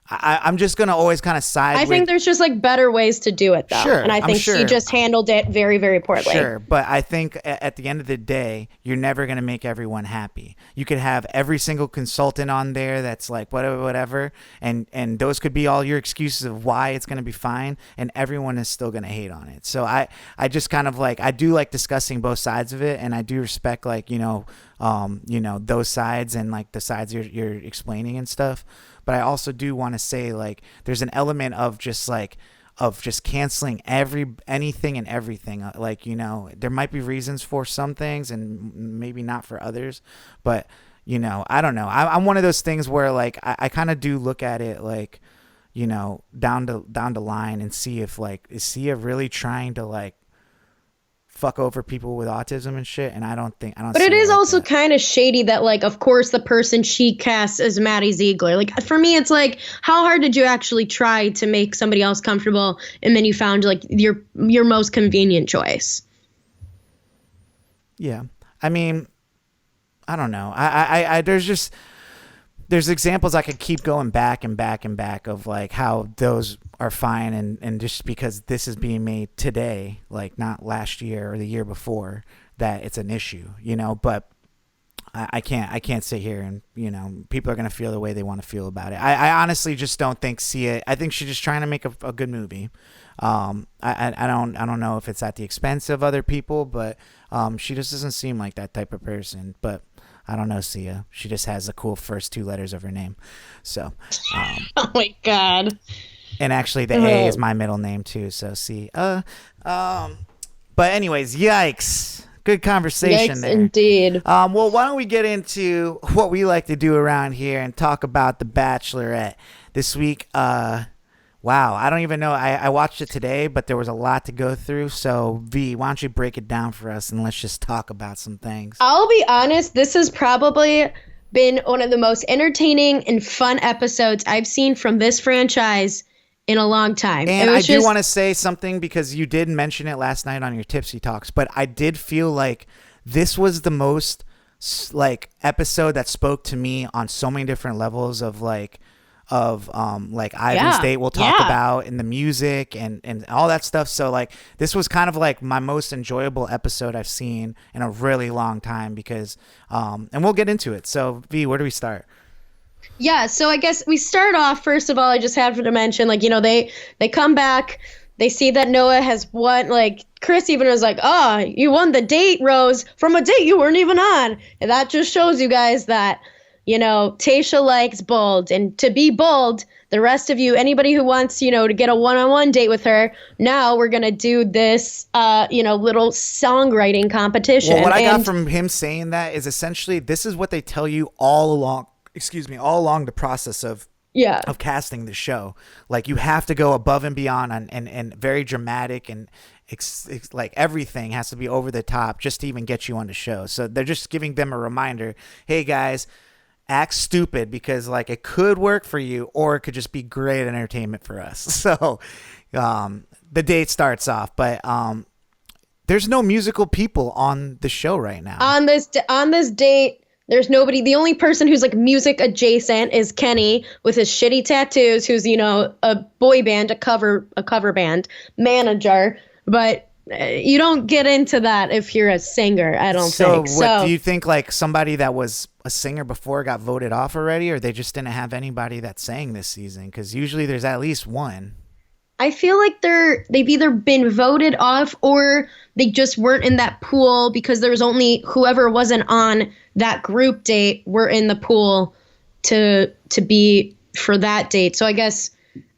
I'm just going to always kind of side I think there's just like better ways to do it though. Sure, and I think she just handled it very, very poorly. Sure, but I think at the end of the day, you're never going to make everyone happy. You could have every single consultant on there that's like whatever, and those could be all your excuses of why it's going to be fine, and everyone is still going to hate on it. So I just kind of like, I do like discussing both sides of it, and I do respect like, you know, those sides and like the sides you're explaining and stuff. But I also do want to say, like, there's an element of just canceling anything and everything. Like, you know, there might be reasons for some things and maybe not for others. But, you know, I don't know. I'm one of those things where, like, I kind of do look at it, like, you know, down the line and see if, like, is Sia really trying to, like, fuck over people with autism and shit, and I don't. But it is also kind of shady that, like, of course, the person she casts is Maddie Ziegler. Like, for me, it's like, how hard did you actually try to make somebody else comfortable, and then you found like your most convenient choice? Yeah, I mean, I don't know. I there's examples I could keep going back and back and back of like how those are fine, and just because this is being made today, like not last year or the year before, that it's an issue, you know. But I can't sit here and, you know, people are gonna feel the way they want to feel about it. I honestly just don't think Sia. I think she's just trying to make a good movie. I don't know if it's at the expense of other people, but she just doesn't seem like that type of person. But I don't know Sia. She just has the cool first two letters of her name. So. Oh my God. And actually, the A is my middle name too. So C. But anyways, yikes. Good conversation Yikes, there. indeed. Well, why don't we get into what we like to do around here and talk about The Bachelorette this week? Wow, I don't even know. I watched it today, but there was a lot to go through. So, V, why don't you break it down for us and let's just talk about some things. I'll be honest, this has probably been one of the most entertaining and fun episodes I've seen from this franchise in a long time. And I do want to say something because you did mention it last night on your Tipsy Talks, but I did feel like this was the most like episode that spoke to me on so many different levels of like Ivan's date we'll talk about, and the music and all that stuff. So like this was kind of like my most enjoyable episode I've seen in a really long time because and we'll get into it. So V, where do we start? Yeah, so I guess we start off, first of all, I just have to mention, like, you know, they come back, they see that Noah has won, like, Chris even was like, oh, you won the date, Rose, from a date you weren't even on. And that just shows you guys that, you know, Tayshia likes bold. And to be bold, the rest of you, anybody who wants, you know, to get a one-on-one date with her, now we're going to do this, you know, little songwriting competition. Well, what I got from him saying that is essentially this is what they tell you all along the process of casting the show. Like you have to go above and beyond and very dramatic and like everything has to be over the top just to even get you on the show. So they're just giving them a reminder, hey guys, act stupid because like it could work for you or it could just be great entertainment for us. So the date starts off, but there's no musical people on the show right now. On this date, there's nobody. The only person who's like music adjacent is Kenny with his shitty tattoos, who's, you know, a boy band, a cover band manager. But you don't get into that if you're a singer, I don't think. So do you think like somebody that was a singer before got voted off already, or they just didn't have anybody that sang this season? Because usually there's at least one. I feel like they've either been voted off or they just weren't in that pool because there was only whoever wasn't on that group date were in the pool to be for that date. So I guess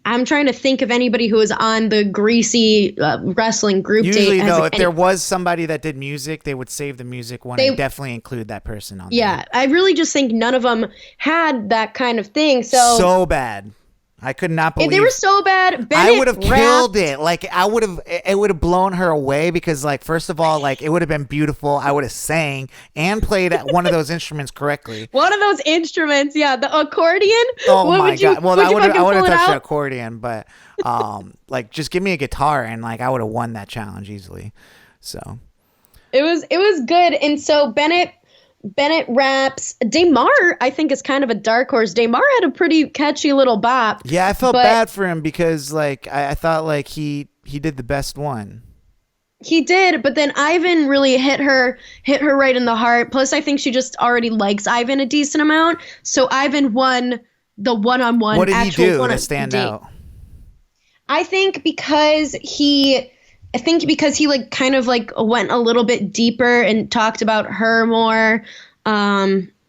I'm trying to think of anybody who was on the greasy wrestling group date. Usually, though, if there was somebody that did music, they would save the music one and definitely include that person on there. Yeah, I really just think none of them had that kind of thing. So bad. I could not believe. If they were so bad, Bennett I would have killed it. Like it would have blown her away because, like, first of all, like it would have been beautiful. I would have sang and played one of those instruments correctly. One of those instruments, yeah, the accordion. Oh my god! Well, I would have touched the accordion, but like just give me a guitar and like I would have won that challenge easily. So it was good, and so Bennett raps. Damar, I think, is kind of a dark horse. Damar had a pretty catchy little bop. Yeah, I felt bad for him because like I thought like he did the best one. He did, but then Ivan really hit her right in the heart. Plus, I think she just already likes Ivan a decent amount. So Ivan won the one-on-one. What did he do to stand out? I think because he like kind of like went a little bit deeper and talked about her more,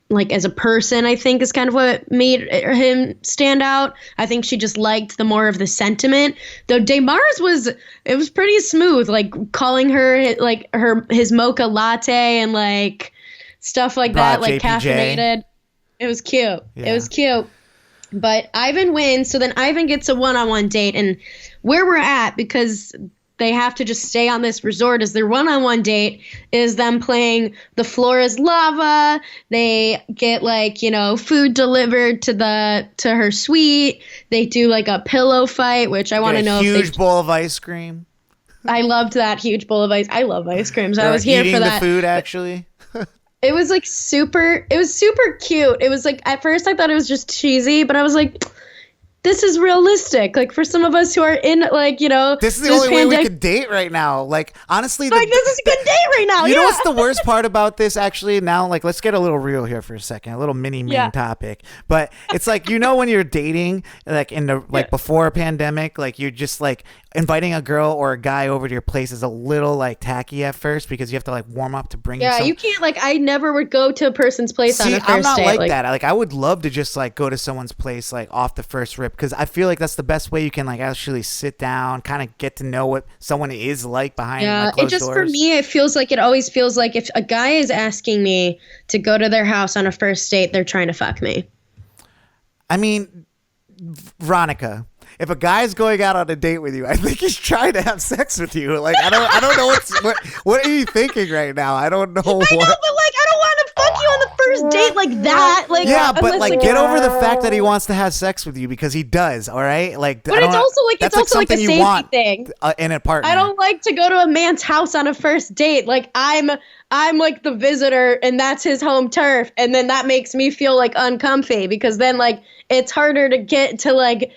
like as a person, I think is kind of what made him stand out. I think she just liked the more of the sentiment. Though Damar's was pretty smooth, like calling her like his mocha latte and like stuff like that, like JPJ. Caffeinated. It was cute. Yeah. It was cute. But Ivan wins, so then Ivan gets a one-on-one date, and where we're at, because they have to just stay on this resort as their one-on-one date, is them playing The Floor is Lava. They get like, you know, food delivered to her suite. They do like a pillow fight, which I want to know huge bowl of ice cream. I loved that huge bowl of ice. I love ice cream, so I was here for that. Eating the food, actually. It was like super cute. It was like, at first I thought it was just cheesy, but I was like, this is realistic. Like for some of us who are in like, you know, this is the only way we could date right now. Like honestly, like this is a good date right now. You know what's the worst part about this actually? Now, like let's get a little real here for a second, a little mini topic. But it's like, you know, when you're dating, like in the before a pandemic, like you're just like inviting a girl or a guy over to your place is a little like tacky at first because you have to like warm up to bring. Yeah, you can't like. I never would go to a person's place on a first I'm not date. like that. Like I would love to just like go to someone's place like off the first rip. because I feel like that's the best way you can like actually sit down, kind of get to know what someone is like behind like, closed it just doors. for me, it always feels like if a guy is asking me to go to their house on a first date, they're trying to fuck me. I mean, Veronica, if a guy's going out on a date with you, I think he's trying to have sex with you. Like I don't know what are you thinking right now? I don't know. I know, but like I don't want to fuck you on the first date like that. Like yeah, but unless, like get over the fact that he wants to have sex with you because he does. All right, like but it's also like a safety thing in a partner. I don't like to go to a man's house on a first date. Like I'm like the visitor and that's his home turf, and then that makes me feel like uncomfy because then like it's harder to get to like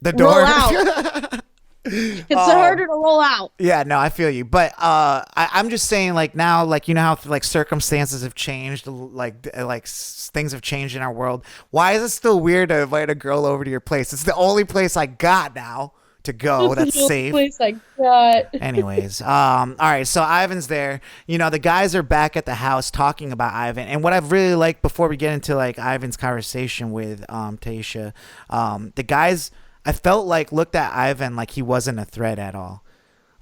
the door. Roll out. It's harder to roll out. Yeah, no, I feel you. But I'm just saying, like, now, like, you know how, like, circumstances have changed, like things have changed in our world. Why is it still weird to invite a girl over to your place? It's the only place I got now to go that's safe. Place I got. Anyways, all right, so Ivan's there. You know, the guys are back at the house talking about Ivan. And what I've really liked before we get into, like, Ivan's conversation with Taisha, the guys... I felt like looked at Ivan like he wasn't a threat at all.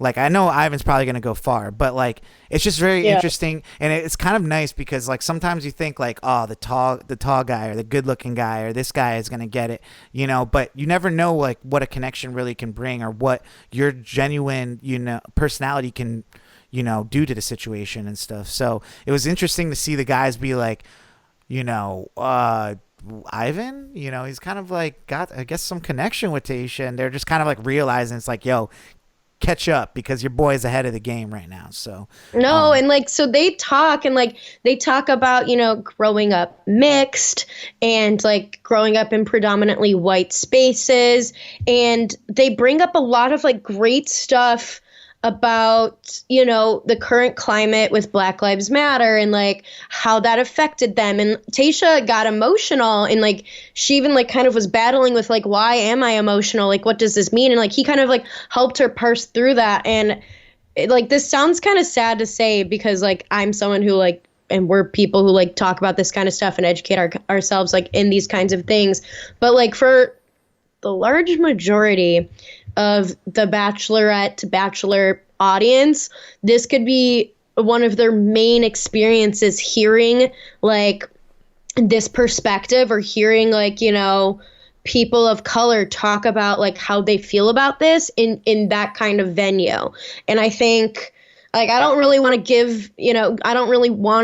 Like I know Ivan's probably gonna go far, but like it's just very interesting, and it's kind of nice because like sometimes you think like, oh, the tall guy or the good looking guy or this guy is gonna get it, you know, but you never know like what a connection really can bring or what your genuine, you know, personality can, you know, do to the situation and stuff. So it was interesting to see the guys be like, you know, Ivan, you know, he's kind of like got, I guess, some connection with Taisha, and they're just kind of like realizing it's like, yo, catch up because your boy's ahead of the game right now. So no, and like so they talk about, you know, growing up mixed and like growing up in predominantly white spaces, and they bring up a lot of like great stuff about, you know, the current climate with Black Lives Matter and like how that affected them. And Taisha got emotional and like she even like kind of was battling with like, why am I emotional? Like, what does this mean? And like he kind of like helped her parse through that. And like this sounds kind of sad to say because like I'm someone who like, and we're people who like talk about this kind of stuff and educate ourselves like in these kinds of things. But like for the large majority of the Bachelorette to Bachelor audience, this could be one of their main experiences, hearing like this perspective or hearing like, you know, people of color talk about like how they feel about this in that kind of venue. And I think like I don't really want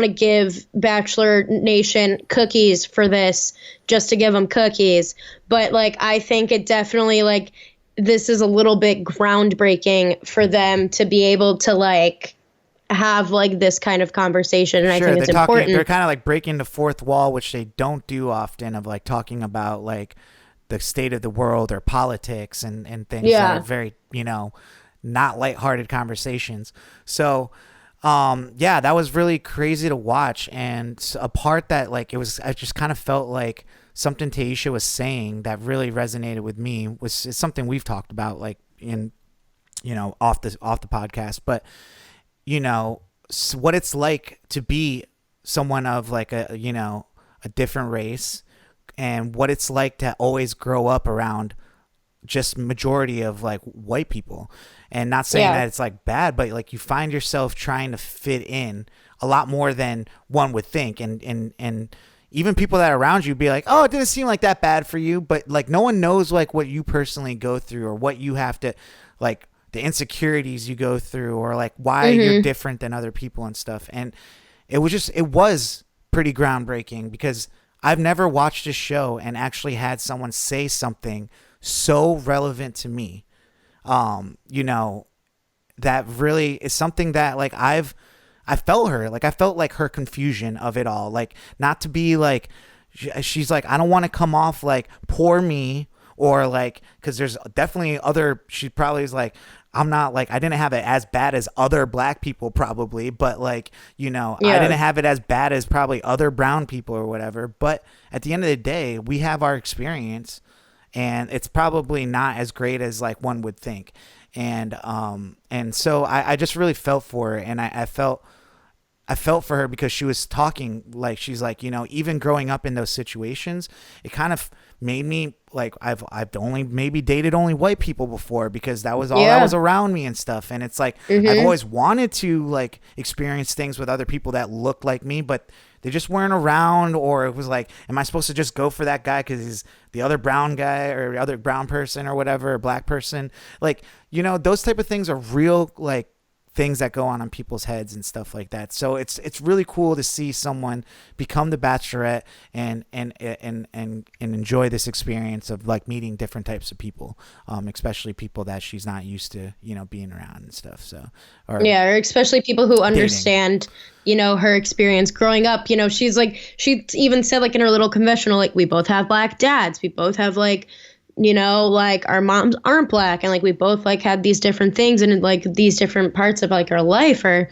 to give Bachelor Nation cookies for this just to give them cookies, but like I think it definitely like this is a little bit groundbreaking for them to be able to like have like this kind of conversation. And sure, I think it's important. They're kind of like breaking the fourth wall, which they don't do often, of like talking about like the state of the world or politics and things that are very, you know, not lighthearted conversations. So, yeah, that was really crazy to watch. And a part that like I just kind of felt like something Taisha was saying that really resonated with me was something we've talked about like in, you know, off the podcast, but you know, what it's like to be someone of like a, you know, a different race, and what it's like to always grow up around just majority of like white people. And not saying that it's like bad, but like you find yourself trying to fit in a lot more than one would think. And even people that are around you be like, oh, it didn't seem like that bad for you. But like no one knows like what you personally go through or what you have to like the insecurities you go through or like why you're different than other people and stuff. And it was pretty groundbreaking because I've never watched a show and actually had someone say something so relevant to me. You know, that really is something that like I felt her, like I felt like her confusion of it all, like not to be like, she's like, I don't want to come off like poor me or like, cause there's definitely she probably is like, I'm not like, I didn't have it as bad as other black people probably, but like, you know, I didn't have it as bad as probably other brown people or whatever. But at the end of the day, we have our experience and it's probably not as great as like one would think. And so I just really felt for her, and I felt I felt for her because she was talking like, she's like, you know, even growing up in those situations, it kind of made me like, I've only maybe dated only white people before because that was all that was around me and stuff. And it's like, I've always wanted to like experience things with other people that look like me, but they just weren't around. Or it was like, am I supposed to just go for that guy because he's the other brown guy or the other brown person or whatever, or black person? Like, you know, those type of things are real, like, things that go on people's heads and stuff like that. So it's really cool to see someone become the Bachelorette and enjoy this experience of like meeting different types of people, especially people that she's not used to, you know, being around and stuff. So, or especially people who understand, you know, her experience growing up. You know, she's like, she even said like in her little confessional, like, we both have black dads, we both have like, you know, like our moms aren't black, and like we both like had these different things, and like these different parts of like our life are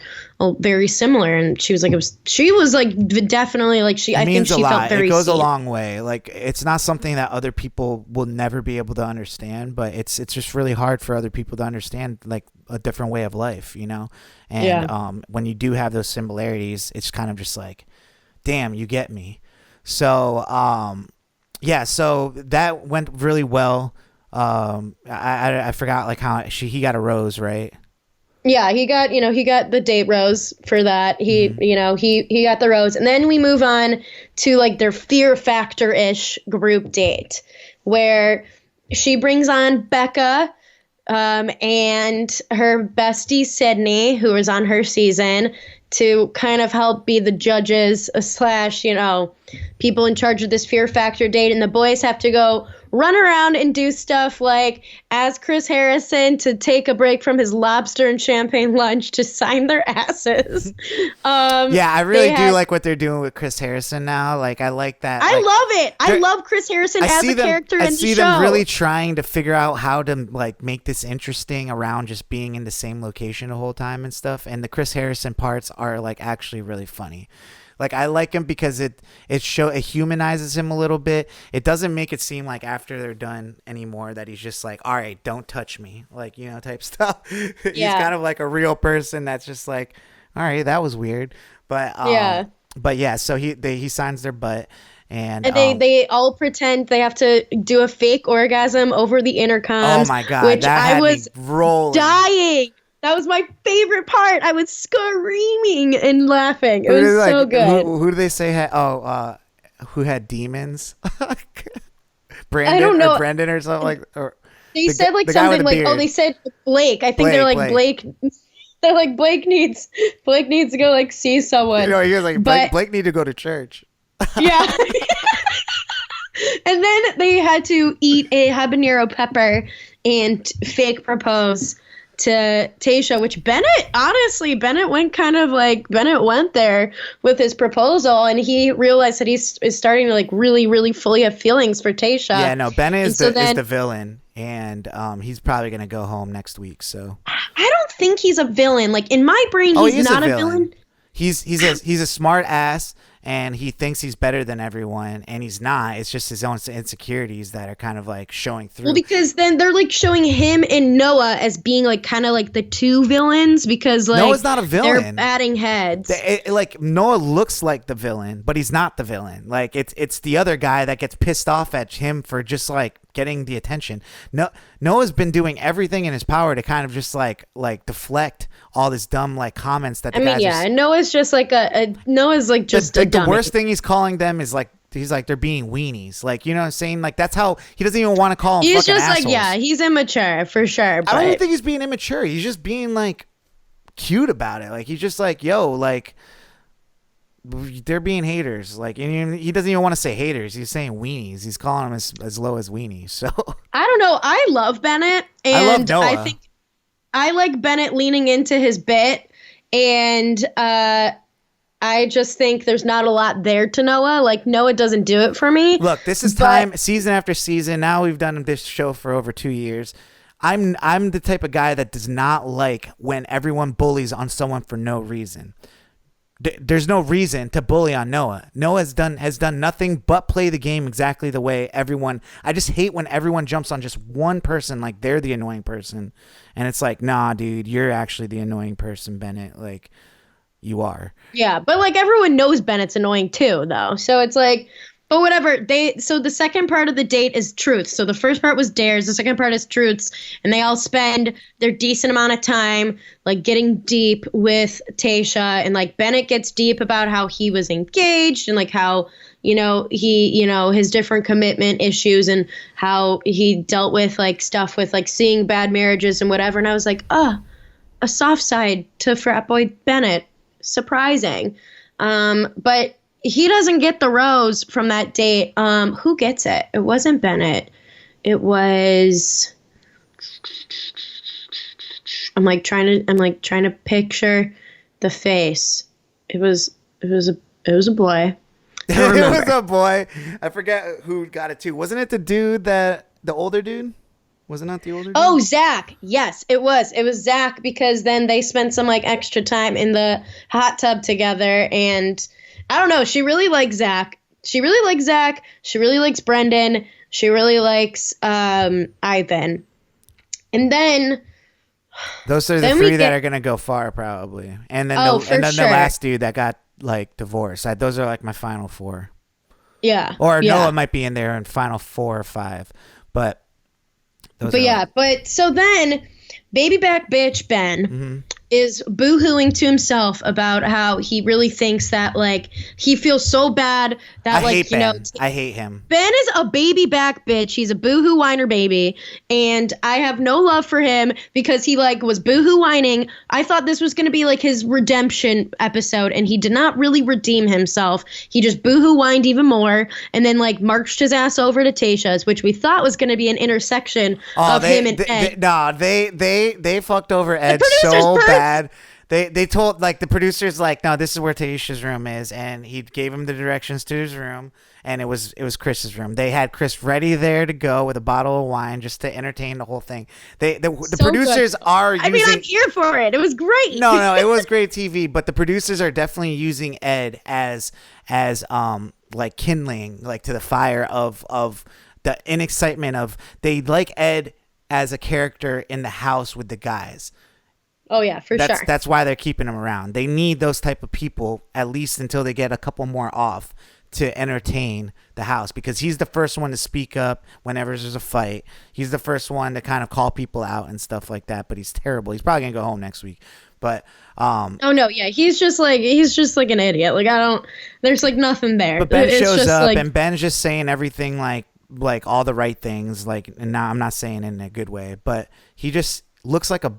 very similar. And she was like, she was like definitely like I think she felt very. It goes seen. a long way. Like, it's not something that other people will never be able to understand, but it's just really hard for other people to understand like a different way of life, you know. And when you do have those similarities, it's kind of just like, damn, you get me. So yeah, so that went really well. I forgot like how he got a rose, right? Yeah, he got the date rose for that. He he got the rose, and then we move on to like their Fear Factor-ish group date, where she brings on Becca and her bestie Sydney, who was on her season, to kind of help be the judges / you know, people in charge of this Fear Factor date. And the boys have to go run around and do stuff like ask Chris Harrison to take a break from his lobster and champagne lunch to sign their asses. Yeah, I really do like what they're doing with Chris Harrison now. Like, I like that. I love it. I love Chris Harrison as a character in the show. I see them really trying to figure out how to like make this interesting around just being in the same location the whole time and stuff. And the Chris Harrison parts are like actually really funny. Like, I like him because it humanizes him a little bit. It doesn't make it seem like after they're done anymore that he's just like, all right, don't touch me, like, you know, type stuff. He's kind of like a real person that's just like, all right, that was weird. But yeah, so he signs their butt. And they all pretend they have to do a fake orgasm over the intercoms. Oh my God, which I was dying. That was my favorite part. I was screaming and laughing. It was so good. Who do they say who had demons? Brandon, I don't know. Or Brendan or something like. Or they said like something like, oh, they said Blake. I think they're like Blake. They're like Blake needs to go like see someone. You know, he was like Blake need to go to church. Yeah. And then they had to eat a habanero pepper and fake propose to Tayshia, which Bennett went there with his proposal, and he realized that he is starting to like really, really fully have feelings for Tayshia. Yeah, no, Bennett is the villain, and he's probably gonna go home next week. So I don't think he's a villain. Like, in my brain, he's not a villain. He's a smart ass, and he thinks he's better than everyone, and he's not. It's just his own insecurities that are kind of like showing through. Well, because then they're like showing him and Noah as being like kind of like the two villains, because like Noah's not a villain. They're batting heads. Like, Noah looks like the villain, but he's not the villain. Like, it's the other guy that gets pissed off at him for just like getting the attention. Noah's been doing everything in his power to kind of just like deflect all this dumb like comments that Noah's just like Noah's like just a dummy. The worst thing he's calling them is like, he's like, they're being weenies. Like, you know what I'm saying? Like, that's how he doesn't even want to call them he's fucking just assholes. like, yeah, he's immature for sure. I don't even think he's being immature. He's just being like cute about it. Like, he's just like, yo, like, they're being haters. Like, and he doesn't even want to say haters. He's saying weenies. He's calling them as low as weenies. So I don't know. I love Bennett, and I love Noah. I think I like Bennett leaning into his bit, and I just think there's not a lot there to Noah. Like, Noah doesn't do it for me. Look, this is time, season after season. Now we've done this show for over 2 years. I'm the type of guy that does not like when everyone bullies on someone for no reason. There's no reason to bully on Noah. Noah has done nothing but play the game exactly the way everyone. I just hate when everyone jumps on just one person like they're the annoying person, and it's like, nah, dude, you're actually the annoying person, Bennett. Like, you are. Yeah, but like everyone knows Bennett's annoying too, though. So it's like, but whatever. So the second part of the date is truths. So the first part was dares. The second part is truths, and they all spend their decent amount of time like getting deep with Tayshia, and like Bennett gets deep about how he was engaged and like how he his different commitment issues and how he dealt with like stuff with like seeing bad marriages and whatever. And I was like, a soft side to frat boy Bennett. Surprising. But he doesn't get the rose from that date. Who gets it? It wasn't Bennett. It was. I'm trying to picture the face. It was a boy. It was a boy. I forget who got it too. Wasn't it the dude the older dude? Was it not the older dude? Oh, Zach. Yes, it was. It was Zach, because then they spent some like extra time in the hot tub together, and I don't know. She really likes Zach. She really likes Brendan. She really likes Ivan. And then those are the three that are gonna go far, probably. And then the last dude that got like divorced. Those are like my final four. Yeah. Or Noah might be in there in final 4 or 5, but. But so then baby back bitch Ben is boo-hooing to himself about how he really thinks that like he feels so bad that I hate him. Ben is a baby back bitch. He's a boo-hoo whiner baby, and I have no love for him because he like was boo-hoo whining. I thought this was going to be like his redemption episode, and he did not really redeem himself. He just boo-hoo whined even more, and then like marched his ass over to Tayshia's, which we thought was going to be an intersection of him and Ed. They fucked over Ed so bad. They told like the producers like, no, this is where Tayshia's room is, and he gave him the directions to his room, and it was Chris's room. They had Chris ready there to go with a bottle of wine just to entertain the whole thing. The producers are using. I mean, I'm here for it. It was great. No, it was great TV, but the producers are definitely using Ed as like kindling like to the fire of the excitement of they like Ed as a character in the house with the guys. Oh yeah, sure. That's why they're keeping him around. They need those type of people at least until they get a couple more off to entertain the house, because he's the first one to speak up whenever there's a fight. He's the first one to kind of call people out and stuff like that. But he's terrible. He's probably gonna go home next week. But oh no, yeah, he's just like an idiot. Like there's like nothing there. But Ben shows up and Ben's just saying everything like all the right things. Like, and now I'm not saying it in a good way, but he just looks like a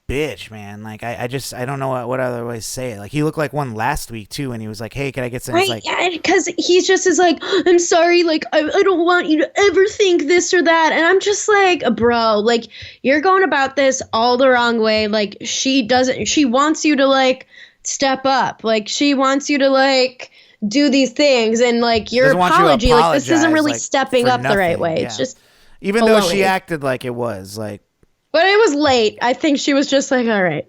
bitch, man. Like I don't know what other way to say it. Like he looked like one last week too, and he was like, "Hey, can I get some?" Right? Like, yeah, because he's just is like, "I'm sorry, like I don't want you to ever think this or that," and I'm just like, "Bro, like you're going about this all the wrong way. Like she wants you to like step up. Like she wants you to like do these things, and like your apology, like this isn't really like, stepping up the right way. Yeah. It's just even though she acted like it was like." But it was late. I think she was just like, all right,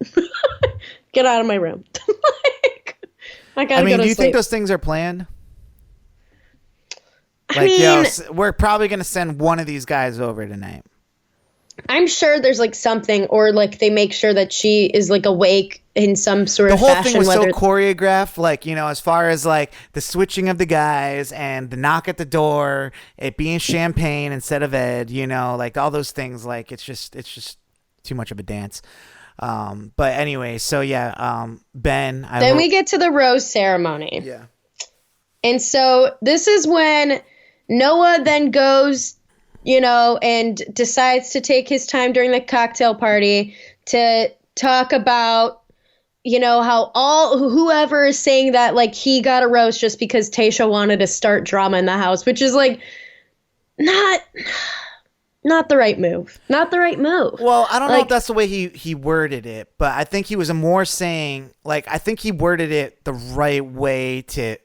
get out of my room. I gotta go to do you sleep. think those things are planned? We're probably going to send one of these guys over tonight. I'm sure there's like something, or like they make sure that she is like awake in some sort of fashion. The whole thing was so choreographed, like, as far as like the switching of the guys and the knock at the door, it being champagne instead of Ed, like all those things. Like it's just too much of a dance. But anyway, so yeah, Ben. We get to the rose ceremony. Yeah. And so this is when Noah then goes, and decides to take his time during the cocktail party to talk about, how whoever is saying that, like, he got a rose just because Tayshia wanted to start drama in the house, which is, like, not the right move. Not the right move. Well, I don't know if that's the way he worded it, but I think he was more saying, like, I think he worded it the right way to...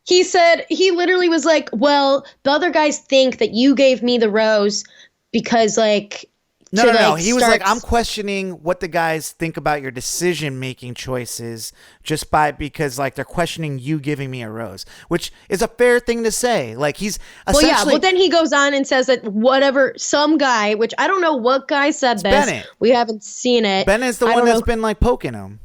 He said, he literally was like, well, the other guys think that you gave me the rose because, like... No. He was like, I'm questioning what the guys think about your decision-making choices because, like, they're questioning you giving me a rose, which is a fair thing to say. Like, he's essentially... Well, yeah, but then he goes on and says that some guy, which I don't know what guy said this. Bennett. We haven't seen it. Bennett's the one that's been, like, poking him.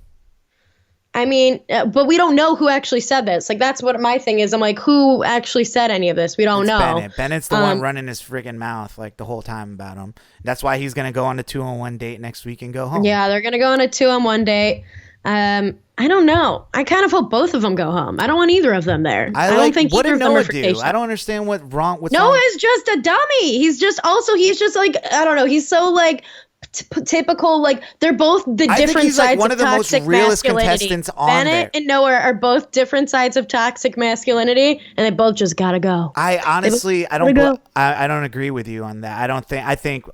I mean, but we don't know who actually said this. Like, that's what my thing is. I'm like, who actually said any of this? We don't It's know. Bennett's the one running his friggin' mouth like the whole time about him. That's why he's gonna go on a 2-on-1 date next week and go home. Yeah, they're gonna go on a 2-on-1 date. I don't know. I kind of hope both of them go home. I don't want either of them there. I don't think what either did of them Noah are for do? Tayshia. I don't understand what's wrong. Noah's just a dummy. He's just like, I don't know. He's so like typical, like they're both the different sides one of the most toxic realist masculinity. contestants on Bennett there. and Noah are both different sides of toxic masculinity, and they both just gotta go. I honestly, I don't agree with you on that. I think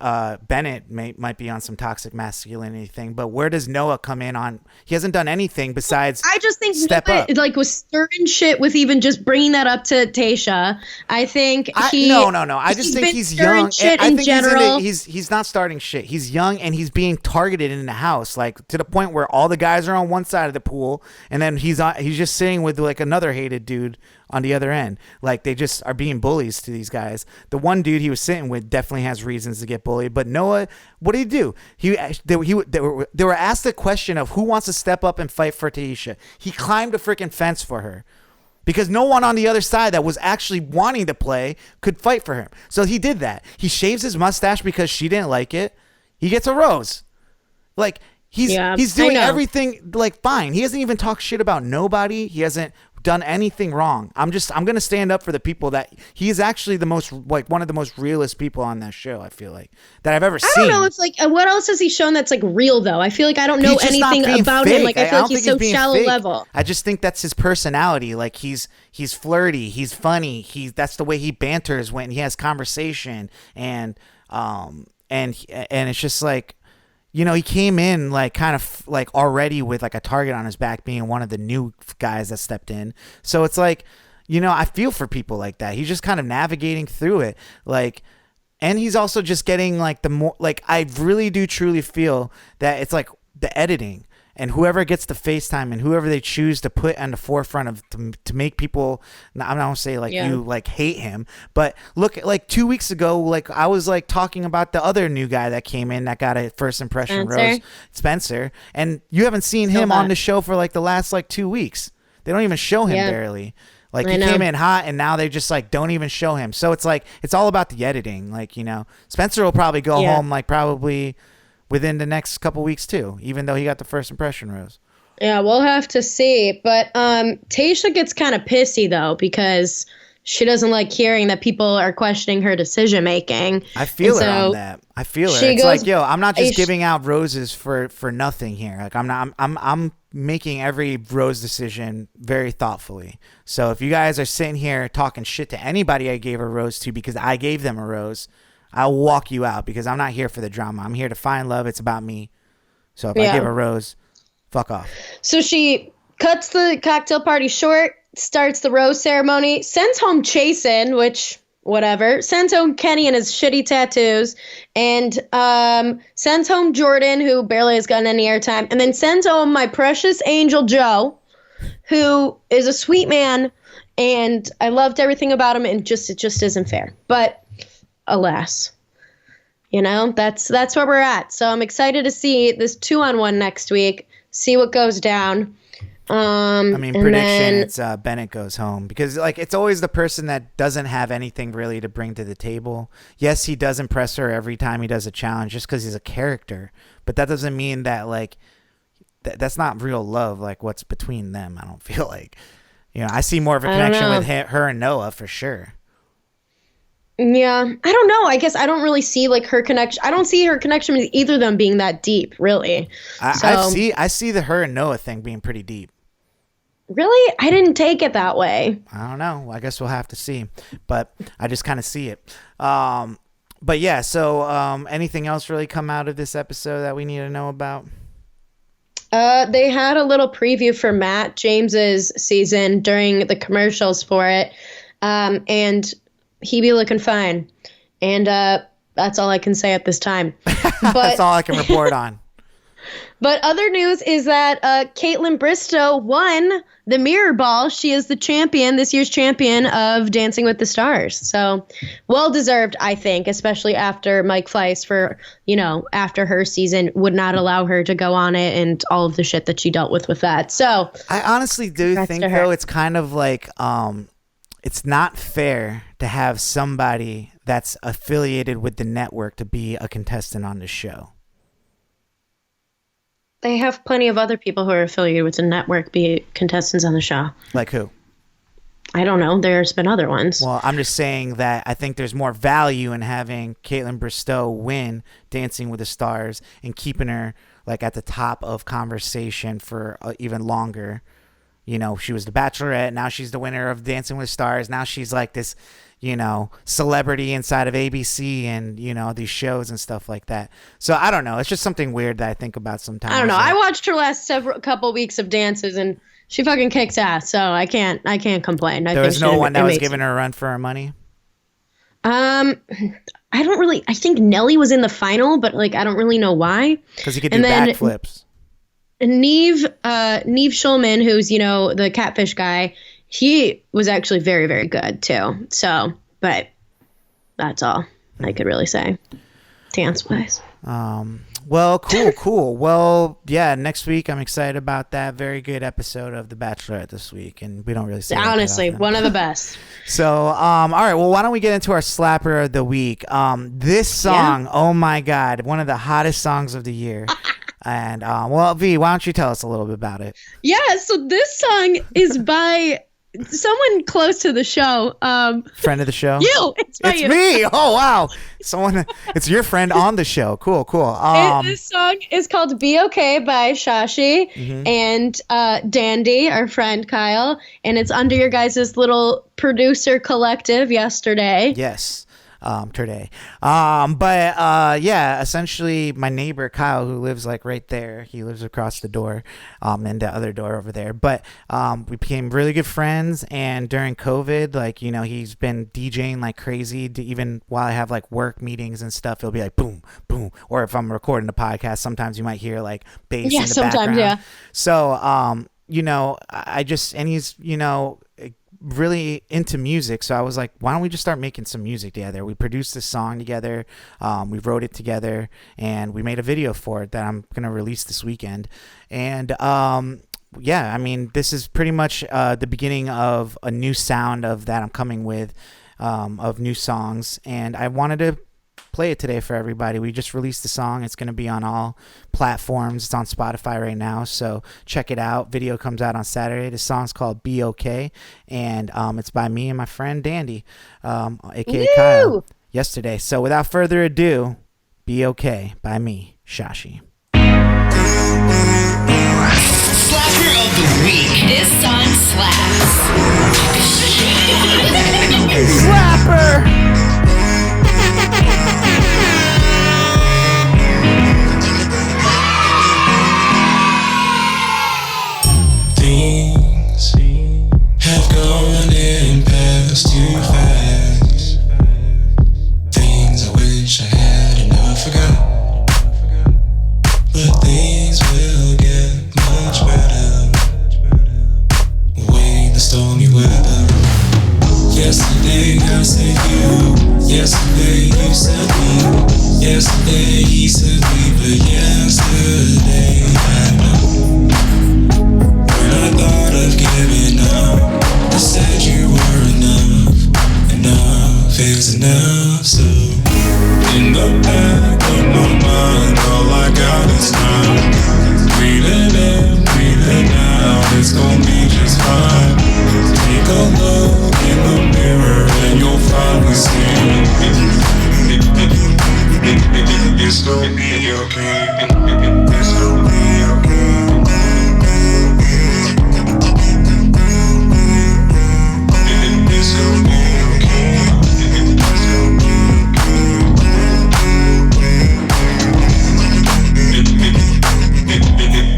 Bennett might be on some toxic masculinity thing, but where does Noah come in on? He hasn't done anything besides. I just think step Noah, up. like, was stirring shit with even just bringing that up to Tayshia. I think No. I just think he's young. Shit I in think general. he's not starting shit. He's young and he's being targeted in the house, like to the point where all the guys are on one side of the pool, and then he's just sitting with like another hated dude on the other end. Like they just are being bullies to these guys. The one dude he was sitting with definitely has reasons to get bullied, but Noah, what did he do? They were asked the question of who wants to step up and fight for Tayshia. He climbed a freaking fence for her. Because no one on the other side that was actually wanting to play could fight for him. So he did that. He shaves his mustache because she didn't like it. He gets a rose. Like he's doing everything like fine. He hasn't even talked shit about nobody. He hasn't done anything wrong. I'm gonna stand up for the people that he is actually the most, like, one of the most realist people on that show. I feel like that I've ever seen. I don't know. It's like, what else has he shown that's like real though? I feel like I don't know anything about him. Like I feel like he's so shallow level. I just think that's his personality. Like he's flirty. He's funny. That's the way he banters when he has conversation, and it's just like. You know, he came in like kind of like already with like a target on his back, being one of the new guys that stepped in. So it's like, you know, I feel for people like that. He's just kind of navigating through it. Like, and he's also just getting like the more, like, I really do truly feel that it's like the editing and whoever gets the FaceTime and whoever they choose to put on the forefront of to make people, I'm not gonna say like you like hate him, but look, like 2 weeks ago, like I was like talking about the other new guy that came in that got a first impression rose, Spencer, and you haven't seen him on the show for like the last like 2 weeks. They don't even show him barely. Like he came in hot and now they just like don't even show him. So it's like, it's all about the editing. Like, you know, Spencer will probably go home like probably within the next couple weeks too, even though he got the first impression rose. Yeah, we'll have to see. But Tayshia gets kind of pissy though, because she doesn't like hearing that people are questioning her decision making. I feel her on that. I feel her. It's like, yo, I'm not just giving out roses for nothing here. Like I'm making every rose decision very thoughtfully. So if you guys are sitting here talking shit to anybody I gave a rose to because I gave them a rose, I'll walk you out, because I'm not here for the drama. I'm here to find love. It's about me. So if I give a rose, fuck off. So she cuts the cocktail party short, starts the rose ceremony, sends home Chasen, which, whatever, sends home Kenny and his shitty tattoos, and sends home Jordan, who barely has gotten any airtime, and then sends home my precious angel Joe, who is a sweet man, and I loved everything about him, and it just isn't fair. But alas, you know, that's where we're at. So I'm excited to see this 2-on-1 next week, see what goes down. I mean, prediction, it's Bennett goes home, because like it's always the person that doesn't have anything really to bring to the table. Yes, he does impress her every time he does a challenge just because he's a character, but that doesn't mean that like that's not real love, like what's between them. I don't feel like, you know, I see more of a connection with her and Noah for sure. Yeah, I don't know. I guess I don't really see like her connection. I don't see her connection with either of them being that deep, really. I see the her and Noah thing being pretty deep. Really? I didn't take it that way. I don't know. I guess we'll have to see. But I just kind of see it. But yeah, so anything else really come out of this episode that we need to know about? They had a little preview for Matt James's season during the commercials for it. And he be looking fine. And that's all I can say at this time. But that's all I can report on. But other news is that Caitlin Bristow won the mirror ball. She is the champion, this year's champion of Dancing with the Stars. So well deserved, I think, especially after Mike Fleiss after her season would not allow her to go on it and all of the shit that she dealt with that. So I honestly do think, though, it's kind of like it's not fair to have somebody that's affiliated with the network to be a contestant on the show. They have plenty of other people who are affiliated with the network be contestants on the show. Like who? I don't know. There's been other ones. Well, I'm just saying that I think there's more value in having Caitlin Bristow win Dancing with the Stars and keeping her like at the top of conversation for even longer. You know, she was the Bachelorette. Now she's the winner of Dancing with the Stars. Now she's like this, celebrity inside of ABC and, these shows and stuff like that. So I don't know. It's just something weird that I think about sometimes. I don't know. I watched her last couple weeks of dances and she fucking kicks ass. So I can't complain. There was no one that was giving her a run for her money. I think Nelly was in the final, but I don't really know why. Because he could do backflips. Neve Schulman, who's, the catfish guy, he was actually very, very good too. So, but that's all I could really say dance-wise. Well, cool. Well, yeah, next week I'm excited about that. Very good episode of The Bachelorette this week, and we don't really say honestly one of the best. So, all right, well, why don't we get into our slapper of the week? This song, Oh my God, one of the hottest songs of the year. And V, why don't you tell us a little bit about it? Yeah, so this song is by someone close to the show. Friend of the show? It's you. Me. Oh, wow. It's your friend on the show. Cool. This song is called Be Okay by SHASHI and Dandy, our friend Kyle. And it's under your guys' little producer collective, YSTRDAY. Yes. Today. Essentially my neighbor Kyle, who lives like right there, he lives across the door, and the other door over there. But we became really good friends, and during COVID, he's been DJing like crazy. Even while I have like work meetings and stuff, it'll be like boom, boom. Or if I'm recording a podcast, sometimes you might hear like bass in the background. Yeah. So he's really into music, so I was like, why don't we just start making some music together? We produced this song together, we wrote it together, and we made a video for it that I'm gonna release this weekend. And this is pretty much the beginning of a new sound of that I'm coming with, of new songs, and I wanted to play it today for everybody. We just released the song. It's going to be on all platforms. It's on Spotify right now, so check it out. Video comes out on Saturday. The song's called Be Okay, and it's by me and my friend Dandy, aka Kyle, YSTRDAY. So without further ado, Be Okay by me, SHASHI. Slapper of the week. This song slaps. Slapper! Things have gone and passed too fast. Things I wish I had and I forgot. But things will get much better. Wait the stormy weather. Yesterday I said you. Yesterday you said me. Yesterday he said we. But yesterday I know. I thought of giving up. I said you were enough. Enough is enough. So in the back of my mind, all I got is time. Breathing in, breathing out. It's gonna be just fine. Take a look in the mirror and you'll finally see. It's gonna be okay. It's gonna be okay.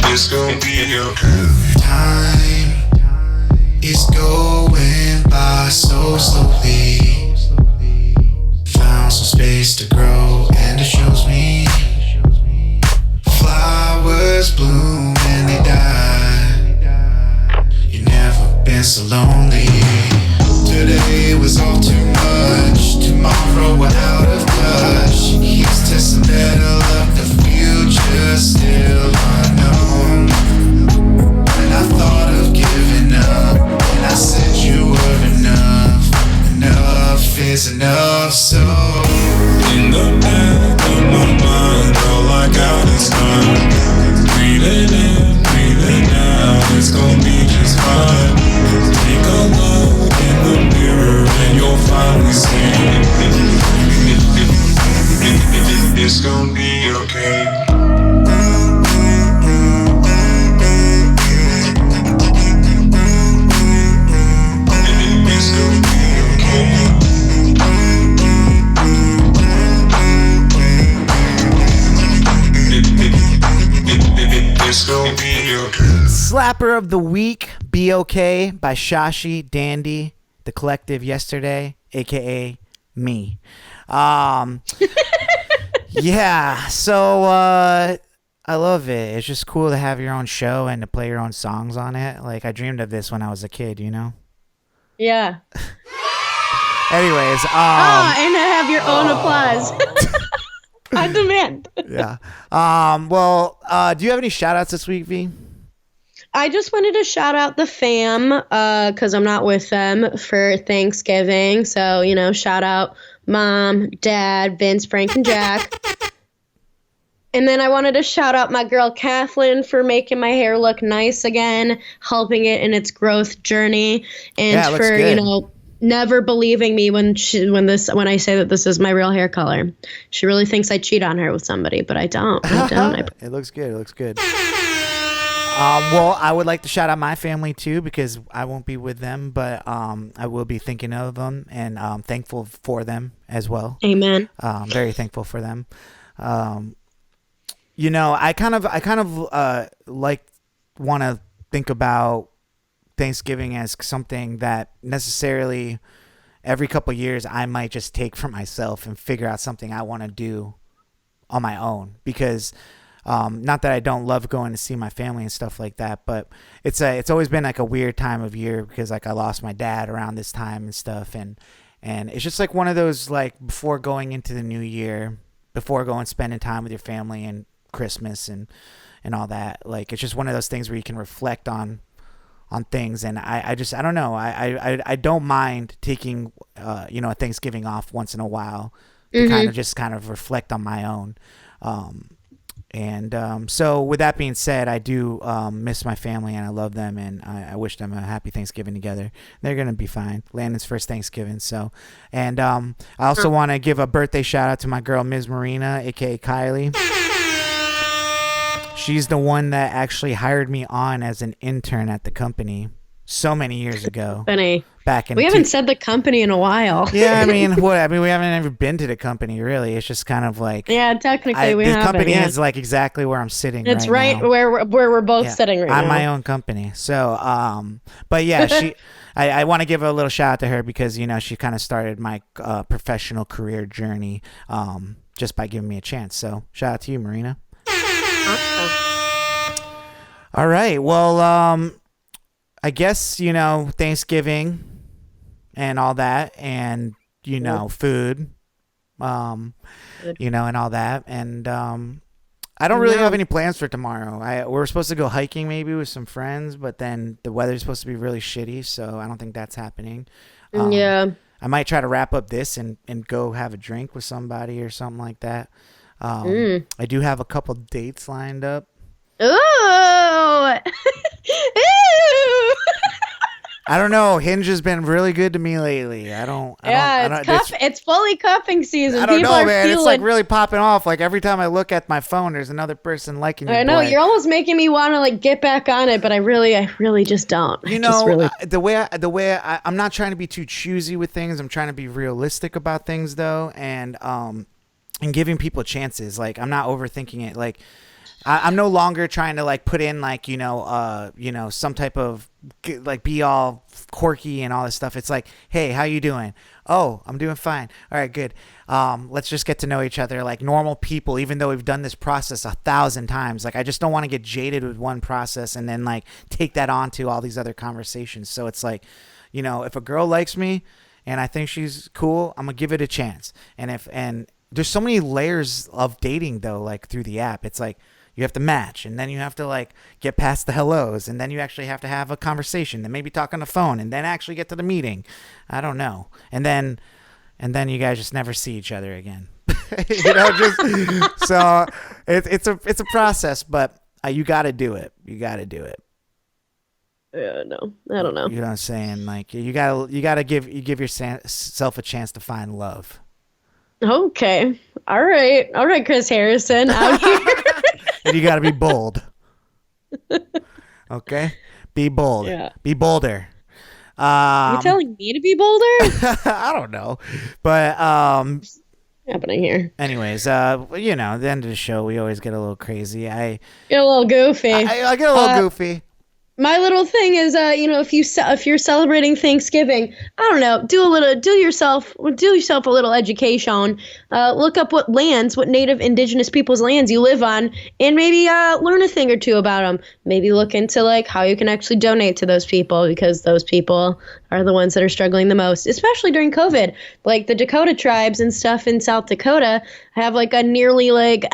It's gonna be okay. Time is going by so slowly. Found some space to grow, and it shows me. Fly is enough. So in the back of my mind, all I got is time. Breathing in, breathing out, it's gonna be just fine. Take a look in the mirror and you'll finally see it's gonna be okay. Slapper of the week, Be Okay by SHASHI, Dandy, The Collective, Yesterday, aka me. Yeah, so I love it. It's just cool to have your own show and to play your own songs on it. Like, I dreamed of this when I was a kid, you know? Yeah. Anyways, and to have your own applause. I demand. Yeah. Do you have any shout outs this week, V? I just wanted to shout out the fam because I'm not with them for Thanksgiving. So, shout out Mom, Dad, Vince, Frank, and Jack. And then I wanted to shout out my girl Kathleen for making my hair look nice again, helping it in its growth journey, and for, never believing me when I say that this is my real hair color. She really thinks I cheat on her with somebody, but I don't. It looks good. It looks good. I would like to shout out my family too, because I won't be with them, but I will be thinking of them and thankful for them as well. Amen. Very thankful for them. I kind of want to think about Thanksgiving as something that necessarily every couple of years I might just take for myself and figure out something I want to do on my own, because not that I don't love going to see my family and stuff like that, but it's always been like a weird time of year because like I lost my dad around this time and stuff, and it's just like one of those, like, before going into the new year, before going spending time with your family and Christmas and all that, like, it's just one of those things where you can reflect on things, and I don't know, I don't mind taking a Thanksgiving off once in a while to kind of reflect on my own. So with that being said, I do miss my family and I love them, and I wish them a happy Thanksgiving together. They're going to be fine. Landon's first Thanksgiving. So, and I also want to give a birthday shout out to my girl, Ms. Marina, aka Kylie. She's the one that actually hired me on as an intern at the company so many years ago. Funny. We haven't said the company in a while. Yeah, we haven't ever been to the company, really. It's just kind of like, yeah, technically we haven't. The company is like exactly where I'm sitting. It's right now. where we're both sitting right now. I'm my own company. So, but yeah, I want to give a little shout out to her because she kind of started my professional career journey just by giving me a chance. So shout out to you, Marina. All right. Well, I guess Thanksgiving and all that, and food, and all that, and I don't really have any plans for tomorrow. We're supposed to go hiking maybe with some friends, but then the weather's supposed to be really shitty, so I don't think that's happening. Yeah, I might try to wrap up this and go have a drink with somebody or something like that. I do have a couple dates lined up. Ooh. Ooh. I don't know. Hinge has been really good to me lately. It's fully cuffing season. I don't People know, are man. It's like really popping off. Like every time I look at my phone, there's another person liking your I know. boy. You're almost making me want to like get back on it, but I really just don't. The way I'm not trying to be too choosy with things. I'm trying to be realistic about things though, and giving people chances. Like I'm not overthinking it. Like I'm no longer trying to like put in like some type of like be all quirky and all this stuff. It's like, hey, how you doing? Oh, I'm doing fine. All right, good. Let's just get to know each other like normal people, even though we've done this process 1,000 times. Like I just don't want to get jaded with one process and then like take that on to all these other conversations. So it's like, if a girl likes me and I think she's cool, I'm gonna give it a chance. And there's so many layers of dating though, like through the app. It's like you have to match, and then you have to like get past the hellos, and then you actually have to have a conversation, then maybe talk on the phone, and then actually get to the meeting. I don't know. And then and then you guys just never see each other again. Just so it's a process, but you got to do it. You got to do it. Yeah, no, I don't know. You know what I'm saying? Like you gotta give yourself a chance to find love. Okay, all right, Chris Harrison out here. And you gotta be bold. Okay, be bold. Yeah. Be bolder. You telling me to be bolder? I don't know, but What's happening here? anyways, at the end of the show, we always get a little crazy. I Get a little goofy. get a little goofy. My little thing is, if you're celebrating Thanksgiving, I don't know, do yourself a little education. Look up what native indigenous people's lands you live on, and maybe learn a thing or two about them. Maybe look into like how you can actually donate to those people, because those people are the ones that are struggling the most, especially during COVID. Like the Dakota tribes and stuff in South Dakota have like a nearly 80%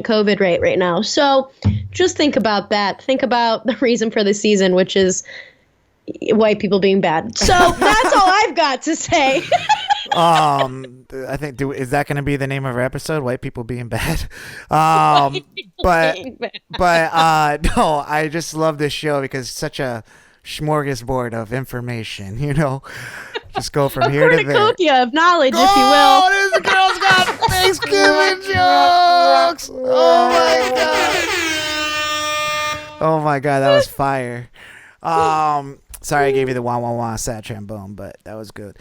COVID rate right now. So just think about that. Think about the reason for the season, which is white people being bad. So that's all I've got to say. I think is that going to be the name of our episode? White people being bad. No, I just love this show because it's such a smorgasbord of information. Just go from here to there. Cornucopia of knowledge, if you will. Oh, this girl's got Thanksgiving jokes. Oh my god. Oh my god, that was fire. Sorry I gave you the wah wah wah sad trombone, but that was good.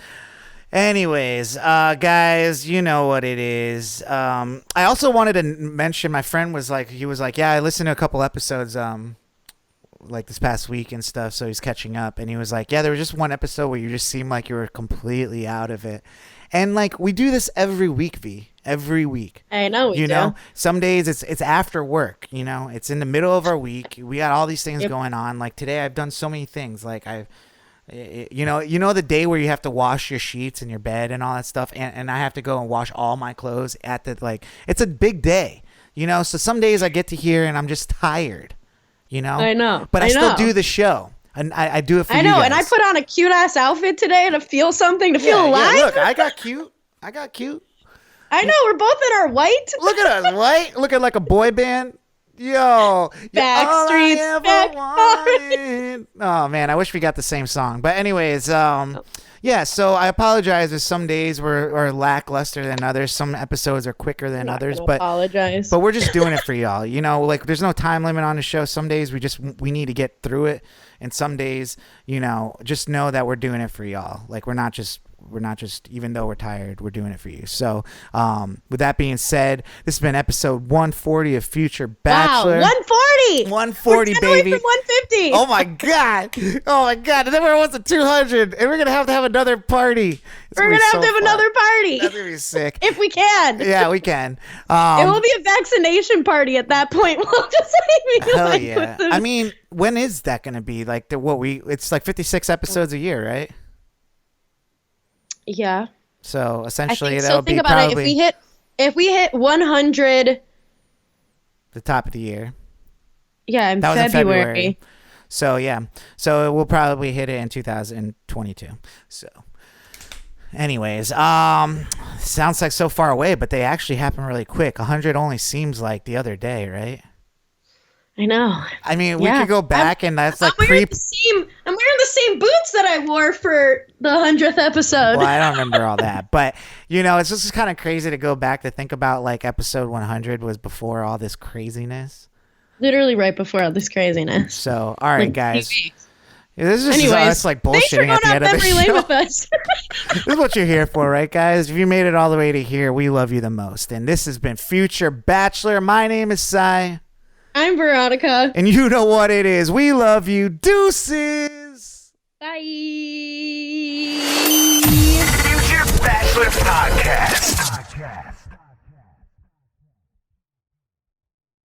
Anyways, guys, you know what it is. I also wanted to mention, my friend was like, yeah, I listened to a couple episodes like this past week and stuff, so he's catching up, and he was like, yeah, there was just one episode where you just seemed like you were completely out of it. And like we do this every week, V. Every week. I know we do. Some days it's after work, it's in the middle of our week. We got all these things going on. Like today I've done so many things. Like the day where you have to wash your sheets and your bed and all that stuff, and I have to go and wash all my clothes it's a big day, so some days I get to here and I'm just tired, I know. But I still do the show. And I do it for you guys. And I put on a cute ass outfit today to feel something, to feel alive. Yeah, look, I got cute. I know, we're both in our white. Look at us, white. Looking like a boy band. Yo. Backstreet's back. Oh, man, I wish we got the same song. But anyways, yeah, so I apologize if some days are lackluster than others. Some episodes are quicker than others. But apologize. But we're just doing it for y'all. Like there's no time limit on the show. Some days we need to get through it. And some days, just know that we're doing it for y'all. Like we're not just, even though we're tired, we're doing it for you. So, with that being said, this has been episode 140 of Future Bachelor. Wow, 140! 140, we're baby. Away from 150. Oh my god! And then we're almost at 200, and we're gonna have to have another party. We're gonna have to have another party. That's gonna be sick. If we can. Yeah, we can. It will be a vaccination party at that point. We'll just hell yeah. I mean, when is that gonna be? Like it's like 56 episodes a year, right? Yeah. So essentially, I think that'll so. Think be about probably it. If we hit 100, the top of the year. Yeah, that was February. in February. So yeah, so we'll probably hit it in 2022. So, anyways, sounds like so far away, but they actually happen really quick. 100 only seems like the other day, right? I know. I mean, we could go back and that's like I'm wearing the same boots that I wore for the 100th episode. Well, I don't remember all that, but it's just kind of crazy to go back to think about like episode 100 was before all this craziness. Literally right before all this craziness. So, all right, guys. This is Anyways, us like bullshitting at the end of the show. With us. This is what you're here for, right, guys? If you made it all the way to here, we love you the most. And this has been Future Bachelor. My name is Sai. I'm Veronica. And you know what it is. We love you. Deuces. Bye. Future Bachelor Podcast.